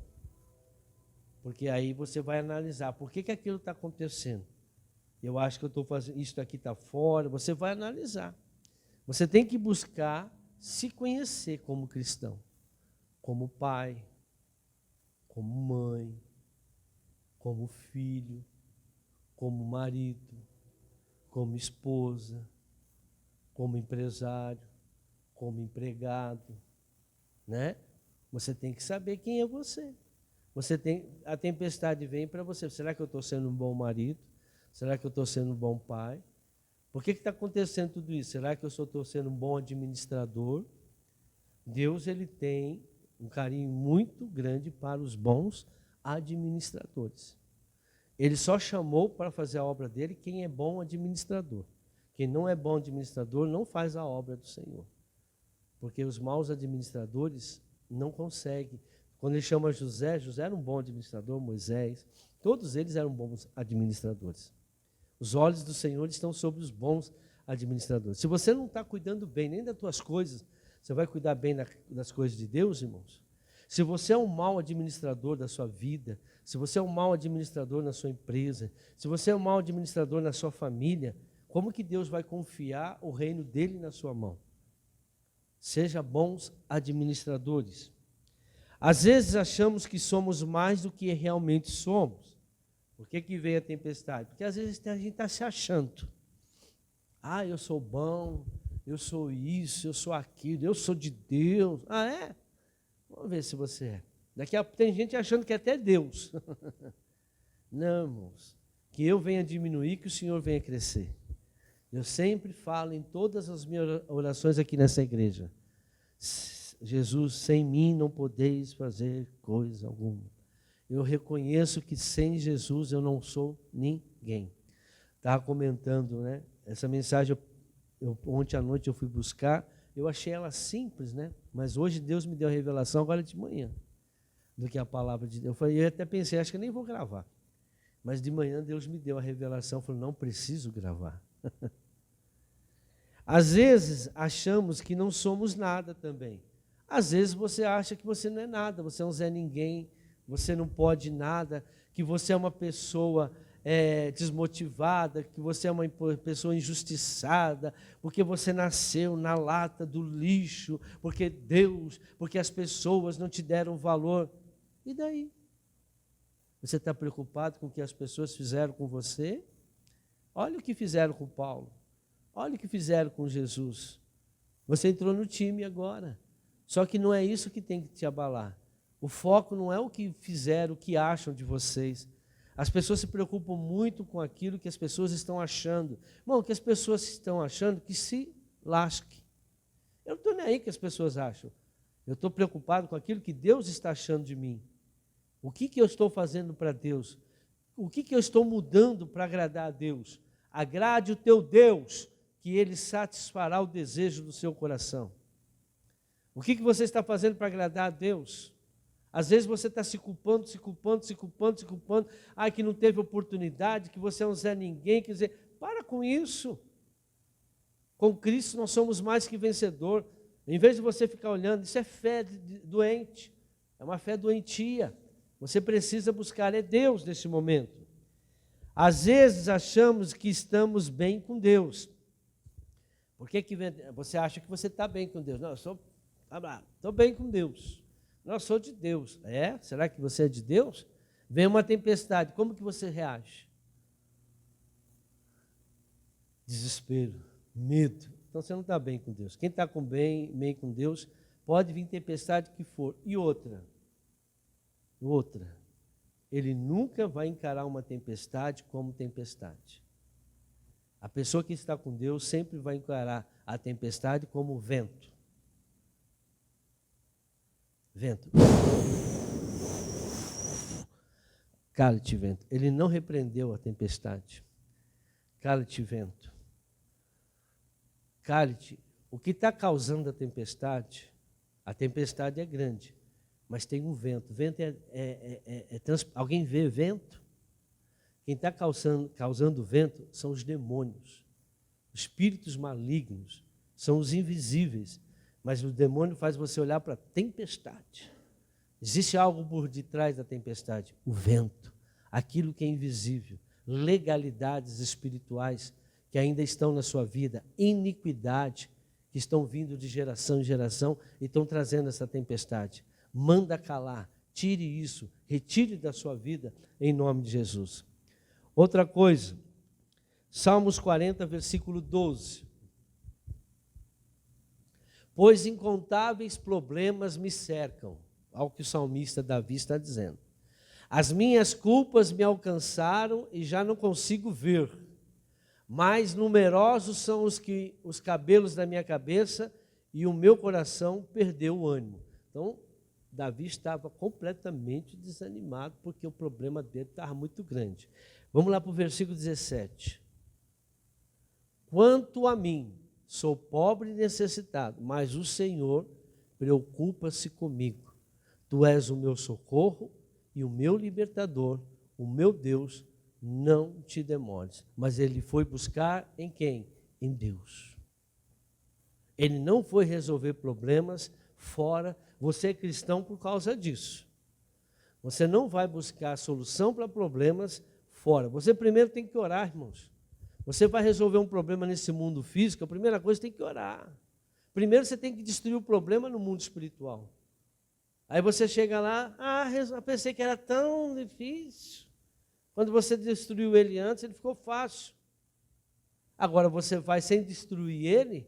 [SPEAKER 1] Porque aí você vai analisar por que aquilo está acontecendo. Eu acho que eu estou fazendo, isso aqui está fora. Você vai analisar. Você tem que buscar se conhecer como cristão. Como pai, como mãe, como filho, como marido, como esposa, como empresário, como empregado, né? Você tem que saber quem é você. A tempestade vem para você. Será que eu estou sendo um bom marido? Será que eu estou sendo um bom pai? Por que está acontecendo tudo isso? Será que eu estou sendo um bom administrador? Deus, ele tem um carinho muito grande para os bons administradores. Ele só chamou para fazer a obra dele quem é bom administrador. Quem não é bom administrador não faz a obra do Senhor. Porque os maus administradores não conseguem. Quando ele chama José, José era um bom administrador, Moisés, todos eles eram bons administradores. Os olhos do Senhor estão sobre os bons administradores. Se você não está cuidando bem nem das tuas coisas, você vai cuidar bem das coisas de Deus, irmãos? Se você é um mau administrador da sua vida, se você é um mau administrador na sua empresa, se você é um mau administrador na sua família, como que Deus vai confiar o reino dele na sua mão? Seja bons administradores. Às vezes achamos que somos mais do que realmente somos. Por que vem a tempestade? Porque às vezes a gente está se achando. Eu sou bom, eu sou isso, eu sou aquilo, eu sou de Deus. É? Vamos ver se você é. Daqui a pouco tem gente achando que é até Deus. Não, irmãos. Que eu venha diminuir, que o Senhor venha crescer. Eu sempre falo em todas as minhas orações aqui nessa igreja. Jesus, sem mim não podeis fazer coisa alguma. Eu reconheço que sem Jesus eu não sou ninguém. Estava comentando, né? Essa mensagem, ontem à noite eu fui buscar, eu achei ela simples, né? Mas hoje Deus me deu a revelação, agora de manhã, do que a palavra de Deus. Eu até pensei, acho que eu nem vou gravar. Mas de manhã Deus me deu a revelação, falou, não preciso gravar. Às vezes achamos que não somos nada também. Às vezes você acha que você não é nada, você é um Zé Ninguém, você não pode nada, que você é uma pessoa desmotivada, que você é uma pessoa injustiçada, porque você nasceu na lata do lixo, porque as pessoas não te deram valor. E daí? Você está preocupado com o que as pessoas fizeram com você? Olha o que fizeram com Paulo. Olha o que fizeram com Jesus. Você entrou no time agora. Só que não é isso que tem que te abalar. O foco não é o que fizeram, o que acham de vocês. As pessoas se preocupam muito com aquilo que as pessoas estão achando. Bom, o que as pessoas estão achando, que se lasque. Eu não estou nem aí que as pessoas acham. Eu estou preocupado com aquilo que Deus está achando de mim. O que eu estou fazendo para Deus? O que eu estou mudando para agradar a Deus? Agrade o teu Deus, que Ele satisfará o desejo do seu coração. O que você está fazendo para agradar a Deus? Às vezes você está se culpando. Que não teve oportunidade, que você é um Zé Ninguém. Quer dizer, para com isso. Com Cristo nós somos mais que vencedor. Em vez de você ficar olhando, isso é fé doente. É uma fé doentia. Você precisa buscar Deus nesse momento. Às vezes achamos que estamos bem com Deus. Por que você acha que você está bem com Deus? Não, estou bem com Deus. Não, eu sou de Deus. É? Será que você é de Deus? Vem uma tempestade, como que você reage? Desespero, medo. Então você não está bem com Deus. Quem está bem com Deus, pode vir tempestade que for. E outra, ele nunca vai encarar uma tempestade como tempestade. A pessoa que está com Deus sempre vai encarar a tempestade como vento. Vento. Cala-te, vento. Ele não repreendeu a tempestade. Cala-te, vento. Cala-te. O que está causando a tempestade é grande, mas tem um vento. Vento alguém vê vento? Quem está causando vento são os demônios, os espíritos malignos, são os invisíveis. Mas o demônio faz você olhar para a tempestade. Existe algo por detrás da tempestade, o vento, aquilo que é invisível, legalidades espirituais que ainda estão na sua vida, iniquidade que estão vindo de geração em geração e estão trazendo essa tempestade. Manda calar, tire isso, retire da sua vida em nome de Jesus. Outra coisa, Salmos 40, versículo 12. Pois incontáveis problemas me cercam, ao que o salmista Davi está dizendo. As minhas culpas me alcançaram e já não consigo ver. Mais numerosos são os cabelos da minha cabeça e o meu coração perdeu o ânimo. Então, Davi estava completamente desanimado porque o problema dele estava muito grande. Vamos lá para o versículo 17. Quanto a mim, sou pobre e necessitado, mas o Senhor preocupa-se comigo. Tu és o meu socorro e o meu libertador, o meu Deus, não te demores. Mas ele foi buscar em quem? Em Deus. Ele não foi resolver problemas fora. Você é cristão por causa disso. Você não vai buscar solução para problemas fora. Você primeiro tem que orar, irmãos. Você vai resolver um problema nesse mundo físico, a primeira coisa tem que orar. Primeiro você tem que destruir o problema no mundo espiritual. Aí você chega lá, eu pensei que era tão difícil. Quando você destruiu ele antes, ele ficou fácil. Agora você vai sem destruir ele,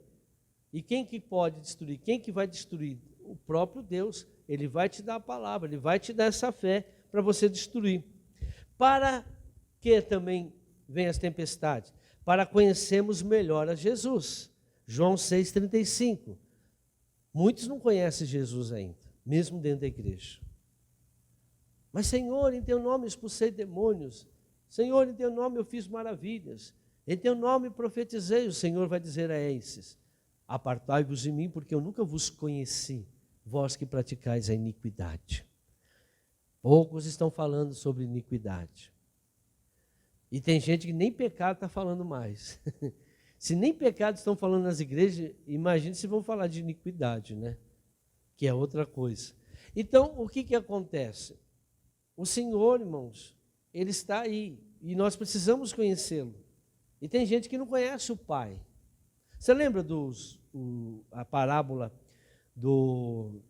[SPEAKER 1] e quem que pode destruir? Quem que vai destruir? O próprio Deus. Ele vai te dar a palavra, ele vai te dar essa fé para você destruir. Para que também vem as tempestades? Para conhecermos melhor a Jesus. João 6,35. Muitos não conhecem Jesus ainda, mesmo dentro da igreja. Mas, Senhor, em teu nome expulsei demônios. Senhor, em teu nome eu fiz maravilhas. Em teu nome profetizei. O Senhor vai dizer a esses: apartai-vos de mim, porque eu nunca vos conheci, vós que praticais a iniquidade. Poucos estão falando sobre iniquidade. E tem gente que nem pecado está falando mais. Se nem pecado estão falando nas igrejas, imagine se vão falar de iniquidade, né? Que é outra coisa. Então, o que acontece? O Senhor, irmãos, Ele está aí, e nós precisamos conhecê-lo. E tem gente que não conhece o Pai. Você lembra a parábola do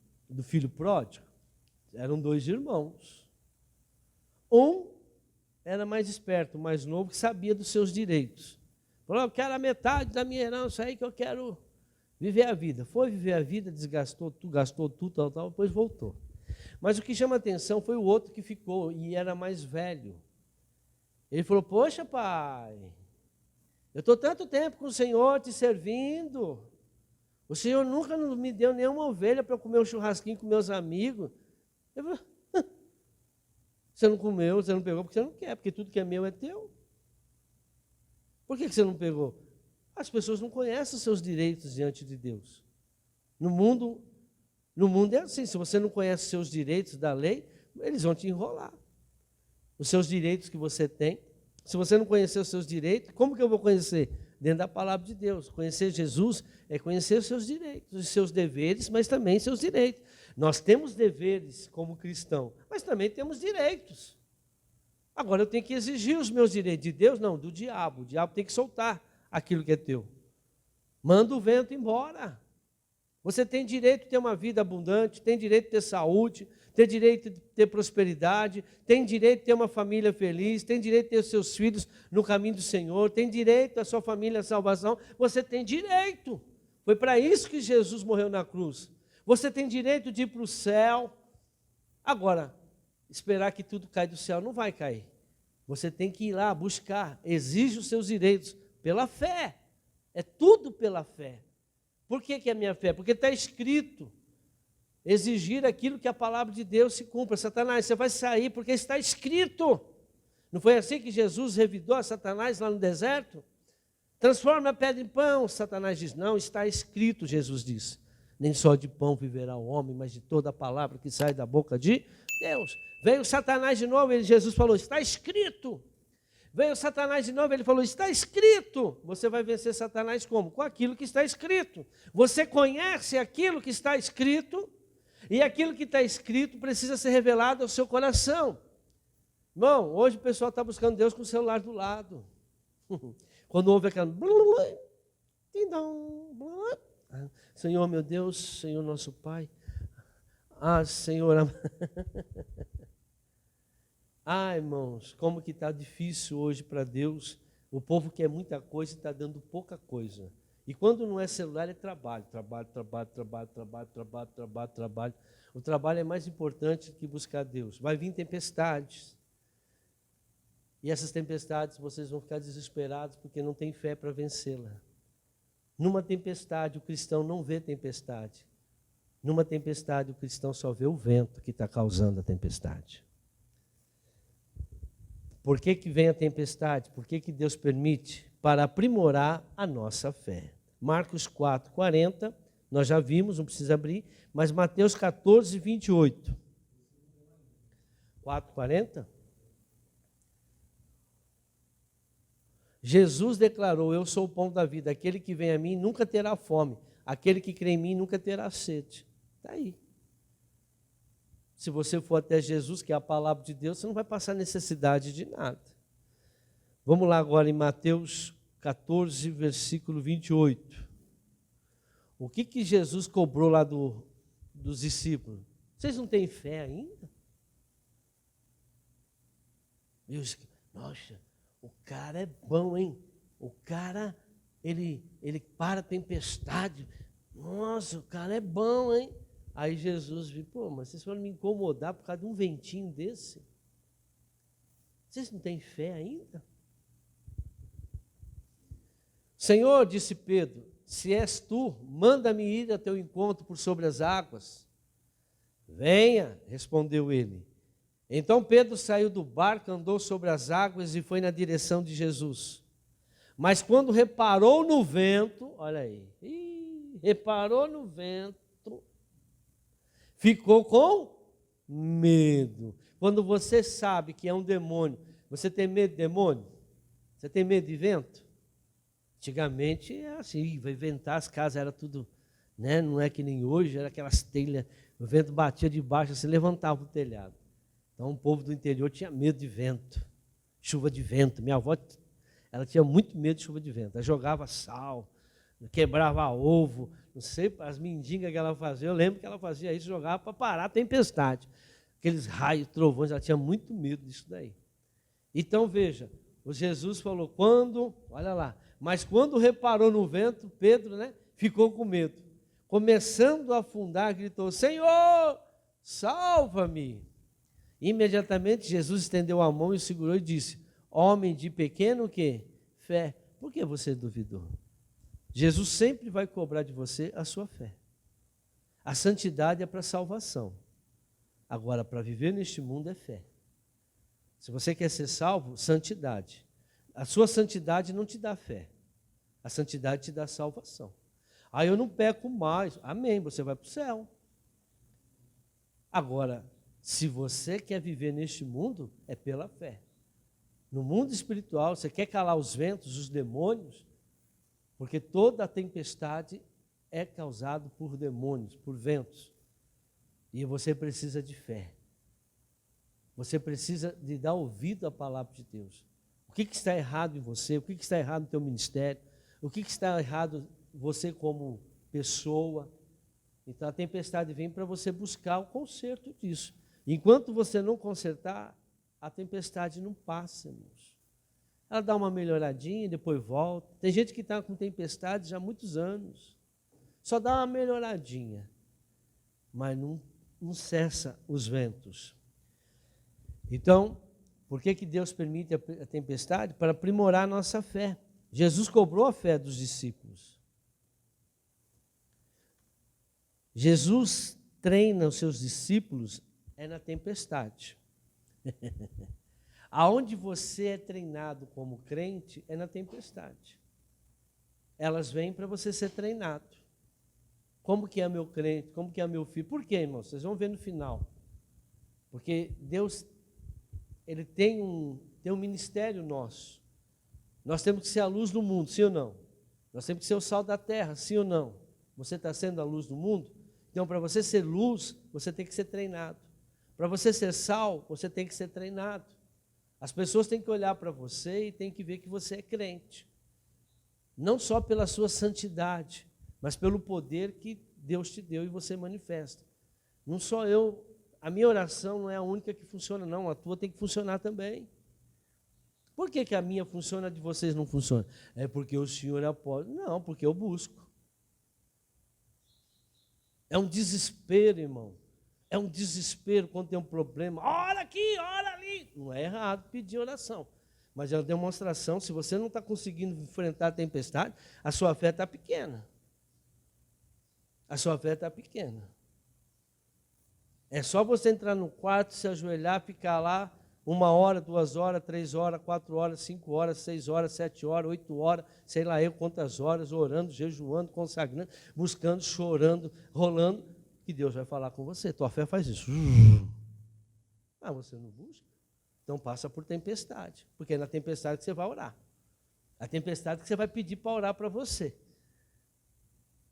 [SPEAKER 1] filho pródigo? Eram 2 irmãos. Um era mais esperto, mais novo, que sabia dos seus direitos. Falou: eu quero a metade da minha herança aí que eu quero viver a vida. Foi viver a vida, desgastou tudo, gastou tudo, tal, depois voltou. Mas o que chama atenção foi o outro que ficou e era mais velho. Ele falou: poxa, pai, eu estou tanto tempo com o Senhor te servindo. O Senhor nunca me deu nenhuma ovelha para eu comer um churrasquinho com meus amigos. Eu falei: você não comeu, você não pegou porque você não quer, porque tudo que é meu é teu. Por que você não pegou? As pessoas não conhecem os seus direitos diante de Deus. No mundo é assim: se você não conhece os seus direitos da lei, eles vão te enrolar. Os seus direitos que você tem. Se você não conhecer os seus direitos, como que eu vou conhecer? Dentro da palavra de Deus. Conhecer Jesus é conhecer os seus direitos, os seus deveres, mas também seus direitos. Nós temos deveres como cristão, mas também temos direitos. Agora eu tenho que exigir os meus direitos. De Deus, não, do diabo. O diabo tem que soltar aquilo que é teu. Manda o vento embora. Você tem direito de ter uma vida abundante, tem direito de ter saúde, tem direito de ter prosperidade, tem direito de ter uma família feliz, tem direito de ter os seus filhos no caminho do Senhor, tem direito da sua família à salvação. Você tem direito. Foi para isso que Jesus morreu na cruz. Você tem direito de ir para o céu. Agora, esperar que tudo caia do céu não vai cair. Você tem que ir lá buscar, exige os seus direitos pela fé. É tudo pela fé. Por que é a minha fé? Porque está escrito. Exigir aquilo que a palavra de Deus se cumpra. Satanás, você vai sair porque está escrito. Não foi assim que Jesus revidou a Satanás lá no deserto? Transforma a pedra em pão. Satanás diz, não, está escrito, Jesus disse. Nem só de pão viverá o homem, mas de toda a palavra que sai da boca de Deus. Veio Satanás de novo, Jesus falou, está escrito. Veio Satanás de novo, ele falou, está escrito. Você vai vencer Satanás como? Com aquilo que está escrito. Você conhece aquilo que está escrito, e aquilo que está escrito precisa ser revelado ao seu coração. Irmão, hoje o pessoal está buscando Deus com o celular do lado. Quando ouve aquela... Senhor, meu Deus, Senhor nosso Pai. Ah, Senhor... Ah, irmãos, como que está difícil hoje para Deus. O povo quer muita coisa e está dando pouca coisa. E quando não é celular, é trabalho. Trabalho. O trabalho é mais importante que buscar Deus. Vai vir tempestades. E essas tempestades, vocês vão ficar desesperados porque não tem fé para vencê-la. Numa tempestade, o cristão não vê tempestade. Numa tempestade, o cristão só vê o vento que está causando a tempestade. Por que vem a tempestade? Por que Deus permite? Para aprimorar a nossa fé. Marcos 4, 40, nós já vimos, não precisa abrir, mas Mateus 14, 28. 4, 40? Jesus declarou, eu sou o pão da vida, aquele que vem a mim nunca terá fome, aquele que crê em mim nunca terá sede. Está aí. Se você for até Jesus, que é a palavra de Deus, você não vai passar necessidade de nada. Vamos lá agora em Mateus 14, versículo 28. O que Jesus cobrou lá dos discípulos? Vocês não têm fé ainda? Nossa, o cara é bom, hein? O cara, ele para a tempestade. Nossa, o cara é bom, hein? Aí Jesus viu, pô, mas vocês foram me incomodar por causa de um ventinho desse? Vocês não têm fé ainda? Senhor, disse Pedro, se és tu, manda-me ir a teu encontro por sobre as águas. Venha, respondeu ele. Então Pedro saiu do barco, andou sobre as águas e foi na direção de Jesus. Mas quando reparou no vento, olha aí, reparou no vento, ficou com medo. Quando você sabe que é um demônio, você tem medo de demônio? Você tem medo de vento? Antigamente era assim, vai ventar, as casas eram tudo, né? Não é que nem hoje, era aquelas telhas, o vento batia de baixo, se levantava o telhado. Então o povo do interior tinha medo de vento, chuva de vento. Minha avó, ela tinha muito medo de chuva de vento. Ela jogava sal, quebrava ovo, não sei, as mendigas que ela fazia, eu lembro que ela fazia isso, jogava para parar a tempestade. Aqueles raios, trovões, ela tinha muito medo disso daí. Então veja, o Jesus falou, olha lá, mas quando reparou no vento, Pedro, né, ficou com medo. Começando a afundar, gritou, Senhor, salva-me. Imediatamente Jesus estendeu a mão e segurou e disse, homem de pequeno quê? Fé, por que você duvidou? Jesus sempre vai cobrar de você a sua fé. A santidade é para salvação. Agora, para viver neste mundo é fé. Se você quer ser salvo, santidade. A sua santidade não te dá fé. A santidade te dá salvação. Aí eu não peco mais. Amém, você vai para o céu. Agora, se você quer viver neste mundo, é pela fé. No mundo espiritual, você quer calar os ventos, os demônios, porque toda a tempestade é causada por demônios, por ventos. E você precisa de fé. Você precisa de dar ouvido à palavra de Deus. O que está errado em você? O que está errado no teu ministério? O que está errado em você como pessoa? Então a tempestade vem para você buscar o conserto disso. Enquanto você não consertar, a tempestade não passa, irmãos. Ela dá uma melhoradinha e depois volta. Tem gente que está com tempestade já há muitos anos. Só dá uma melhoradinha, mas não cessa os ventos. Então, por que Deus permite a tempestade? Para aprimorar a nossa fé. Jesus cobrou a fé dos discípulos. Jesus treina os seus discípulos na tempestade. Aonde você é treinado como crente é na tempestade. Elas vêm para você ser treinado. Como que é meu crente? Como que é meu filho? Por quê, irmãos? Vocês vão ver no final. Porque Deus, Ele tem um ministério nosso. Nós temos que ser a luz do mundo, sim ou não? Nós temos que ser o sal da terra, sim ou não? Você está sendo a luz do mundo? Então, para você ser luz, você tem que ser treinado. Para você ser sal, você tem que ser treinado. As pessoas têm que olhar para você e têm que ver que você é crente. Não só pela sua santidade, mas pelo poder que Deus te deu e você manifesta. Não só eu, a minha oração não é a única que funciona, não. A tua tem que funcionar também. Por que a minha funciona, a de vocês não funciona? É porque o Senhor apoia. Não, porque eu busco. É um desespero, irmão. É um desespero quando tem um problema. Ora aqui, ora ali. Não é errado pedir oração. Mas é uma demonstração, se você não está conseguindo enfrentar a tempestade, a sua fé está pequena. A sua fé está pequena. É só você entrar no quarto, se ajoelhar, ficar lá 1 hora, 2 horas, 3 horas, 4 horas, 5 horas, 6 horas, 7 horas, 8 horas, sei lá eu quantas horas, orando, jejuando, consagrando, buscando, chorando, rolando, que Deus vai falar com você. Tua fé faz isso. Ah, você não busca? Então passa por tempestade, porque é na tempestade que você vai orar. A tempestade que você vai pedir para orar para você.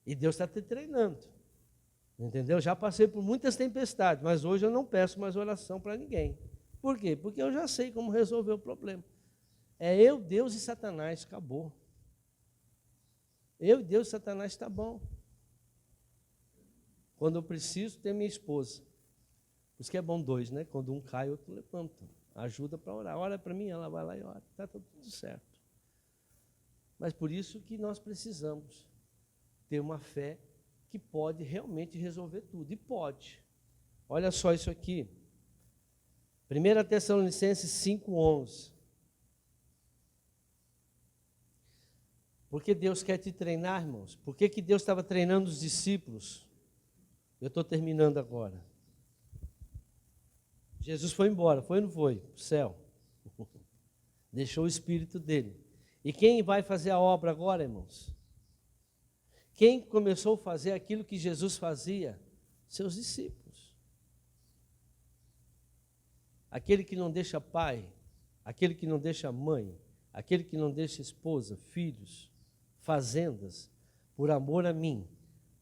[SPEAKER 1] E Deus está te treinando. Entendeu? Já passei por muitas tempestades, mas hoje eu não peço mais oração para ninguém. Por quê? Porque eu já sei como resolver o problema. É eu, Deus e Satanás, acabou. Eu, Deus e Satanás, está bom. Quando eu preciso, ter minha esposa. Por isso que é bom 2, né? Quando um cai, o outro levanta. Ajuda para orar. Ora para mim, ela vai lá e ora. Está tudo certo. Mas por isso que nós precisamos ter uma fé que pode realmente resolver tudo. E pode. Olha só isso aqui. 1 Tessalonicenses 5:11. Por que Deus quer te treinar, irmãos? Por que Deus estava treinando os discípulos? Eu estou terminando agora. Jesus foi embora, foi ou não foi? Para o céu. Deixou o Espírito dele. E quem vai fazer a obra agora, irmãos? Quem começou a fazer aquilo que Jesus fazia? Seus discípulos. Aquele que não deixa pai, aquele que não deixa mãe, aquele que não deixa esposa, filhos, fazendas, por amor a mim,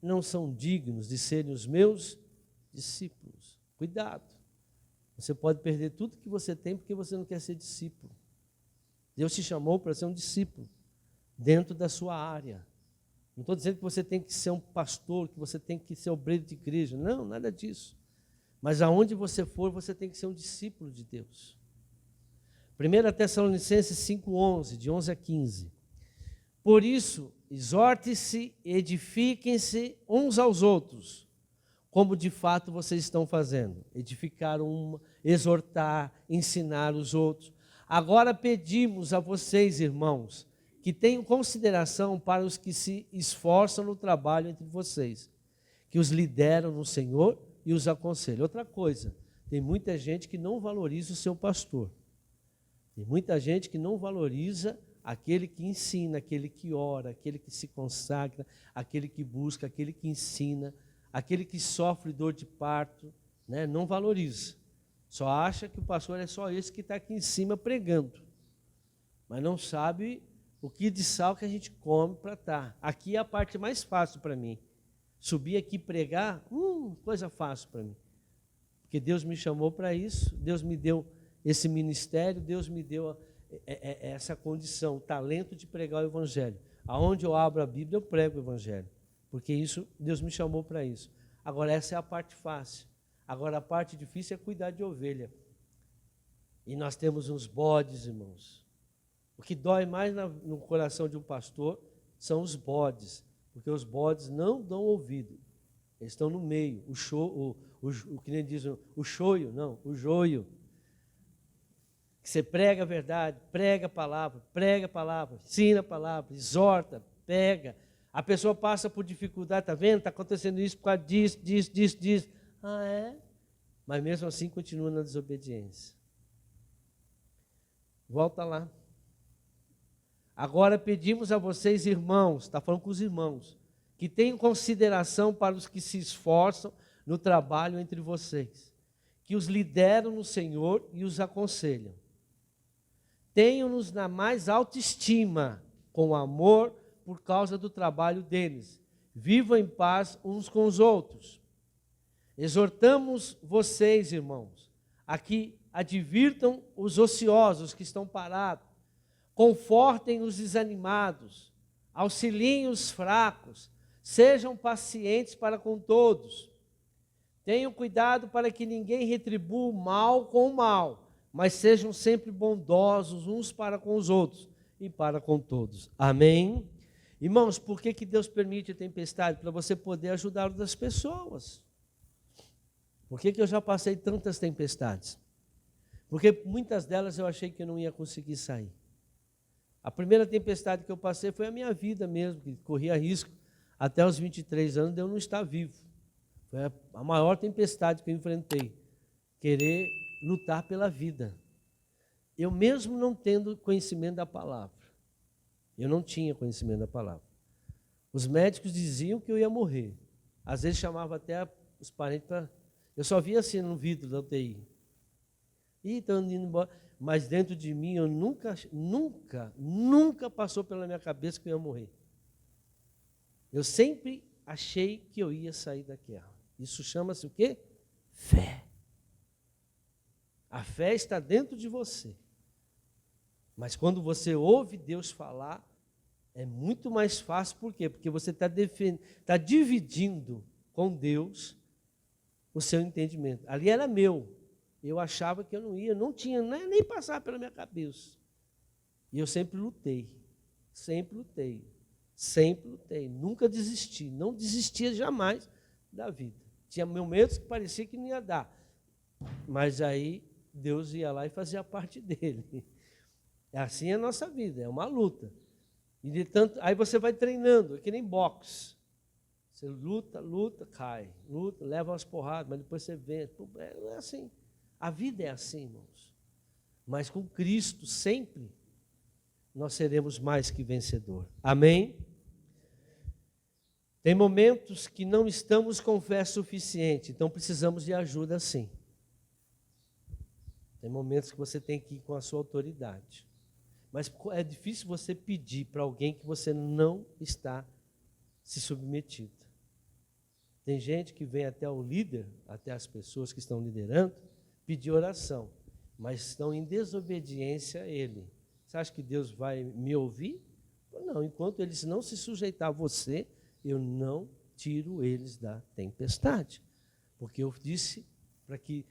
[SPEAKER 1] não são dignos de serem os meus discípulos. Cuidado. Você pode perder tudo que você tem porque você não quer ser discípulo. Deus te chamou para ser um discípulo dentro da sua área. Não estou dizendo que você tem que ser um pastor, que você tem que ser obreiro de igreja. Não, nada disso. Mas aonde você for, você tem que ser um discípulo de Deus. 1 Tessalonicenses 5:11, de 11 a 15. Por isso, exorte-se, edifiquem-se uns aos outros, como de fato vocês estão fazendo. Edificar uma, exortar, ensinar os outros. Agora pedimos a vocês, irmãos, que tenham consideração para os que se esforçam no trabalho entre vocês, que os lideram no Senhor e os aconselham. Outra coisa, tem muita gente que não valoriza o seu pastor. Tem muita gente que não valoriza aquele que ensina, aquele que ora, aquele que se consagra, aquele que busca, aquele que ensina, aquele que sofre dor de parto, né? Não valoriza. Só acha que o pastor é só esse que está aqui em cima pregando. Mas não sabe o que de sal que a gente come para estar. Aqui é a parte mais fácil para mim. Subir aqui e pregar, coisa fácil para mim. Porque Deus me chamou para isso, Deus me deu esse ministério, Deus me deu essa condição, o talento de pregar o Evangelho. Aonde eu abro a Bíblia, eu prego o Evangelho. Porque isso, Deus me chamou para isso. Agora, essa é a parte fácil. Agora, a parte difícil é cuidar de ovelha. E nós temos uns bodes, irmãos. O que dói mais no coração de um pastor são os bodes. Porque os bodes não dão ouvido. Eles estão no meio. O que nem dizem, o choio, não, o joio. Que você prega a verdade, prega a palavra, ensina a palavra, exorta, pega. A pessoa passa por dificuldade, está vendo? Está acontecendo isso por causa disso. Ah, é? Mas mesmo assim continua na desobediência. Volta lá. Agora pedimos a vocês, irmãos, está falando com os irmãos, que tenham consideração para os que se esforçam no trabalho entre vocês, que os lideram no Senhor e os aconselham. Tenham-nos na mais alta estima, com amor, por causa do trabalho deles. Vivam em paz uns com os outros. Exortamos vocês, irmãos, a que advirtam os ociosos que estão parados, confortem os desanimados, auxiliem os fracos, sejam pacientes para com todos. Tenham cuidado para que ninguém retribua o mal com o mal, mas sejam sempre bondosos uns para com os outros e para com todos. Amém? Irmãos, por que Deus permite a tempestade? Para você poder ajudar outras pessoas. Por que eu já passei tantas tempestades? Porque muitas delas eu achei que eu não ia conseguir sair. A primeira tempestade que eu passei foi a minha vida mesmo, que corria risco até os 23 anos de eu não estar vivo. Foi a maior tempestade que eu enfrentei. Querer lutar pela vida. Eu mesmo não tendo conhecimento da palavra. Eu não tinha conhecimento da palavra. Os médicos diziam que eu ia morrer. Às vezes chamava até os parentes para... Eu só via assim no vidro da UTI. Ih, estão indo embora. Mas dentro de mim, eu nunca passou pela minha cabeça que eu ia morrer. Eu sempre achei que eu ia sair daquela. Isso chama-se o quê? Fé. A fé está dentro de você. Mas quando você ouve Deus falar, é muito mais fácil. Por quê? Porque você está dividindo com Deus o seu entendimento. Ali era meu. Eu achava que eu não ia, não tinha nem passar pela minha cabeça. E eu sempre lutei. Nunca desisti. Não desistia jamais da vida. Tinha momentos que parecia que não ia dar. Mas aí Deus ia lá e fazia a parte dele. Assim é a nossa vida, é uma luta. E de tanto, aí você vai treinando, é que nem boxe. Você luta, cai. Luta, leva umas porradas, mas depois você vence. Não é assim. A vida é assim, irmãos. Mas com Cristo, sempre, nós seremos mais que vencedor. Amém? Tem momentos que não estamos com fé suficiente, então precisamos de ajuda sim. Tem momentos que você tem que ir com a sua autoridade. Mas é difícil você pedir para alguém que você não está se submetido. Tem gente que vem até o líder, até as pessoas que estão liderando, pedir oração, mas estão em desobediência a ele. Você acha que Deus vai me ouvir? Não, enquanto eles não se sujeitar a você, eu não tiro eles da tempestade. Porque eu disse para que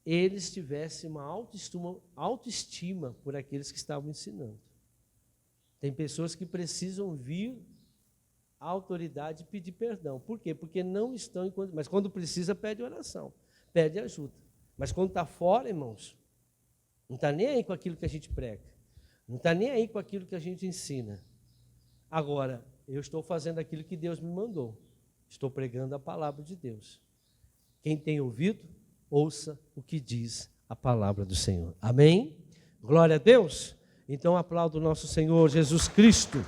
[SPEAKER 1] eles tivessem uma autoestima por aqueles que estavam ensinando. Tem pessoas que precisam vir à autoridade e pedir perdão. Por quê? Porque não estão... Mas quando precisa, pede oração, pede ajuda. Mas quando está fora, irmãos, não está nem aí com aquilo que a gente prega. Não está nem aí com aquilo que a gente ensina. Agora, eu estou fazendo aquilo que Deus me mandou. Estou pregando a palavra de Deus. Quem tem ouvido, ouça o que diz a palavra do Senhor. Amém? Glória a Deus. Então aplaudo o nosso Senhor Jesus Cristo.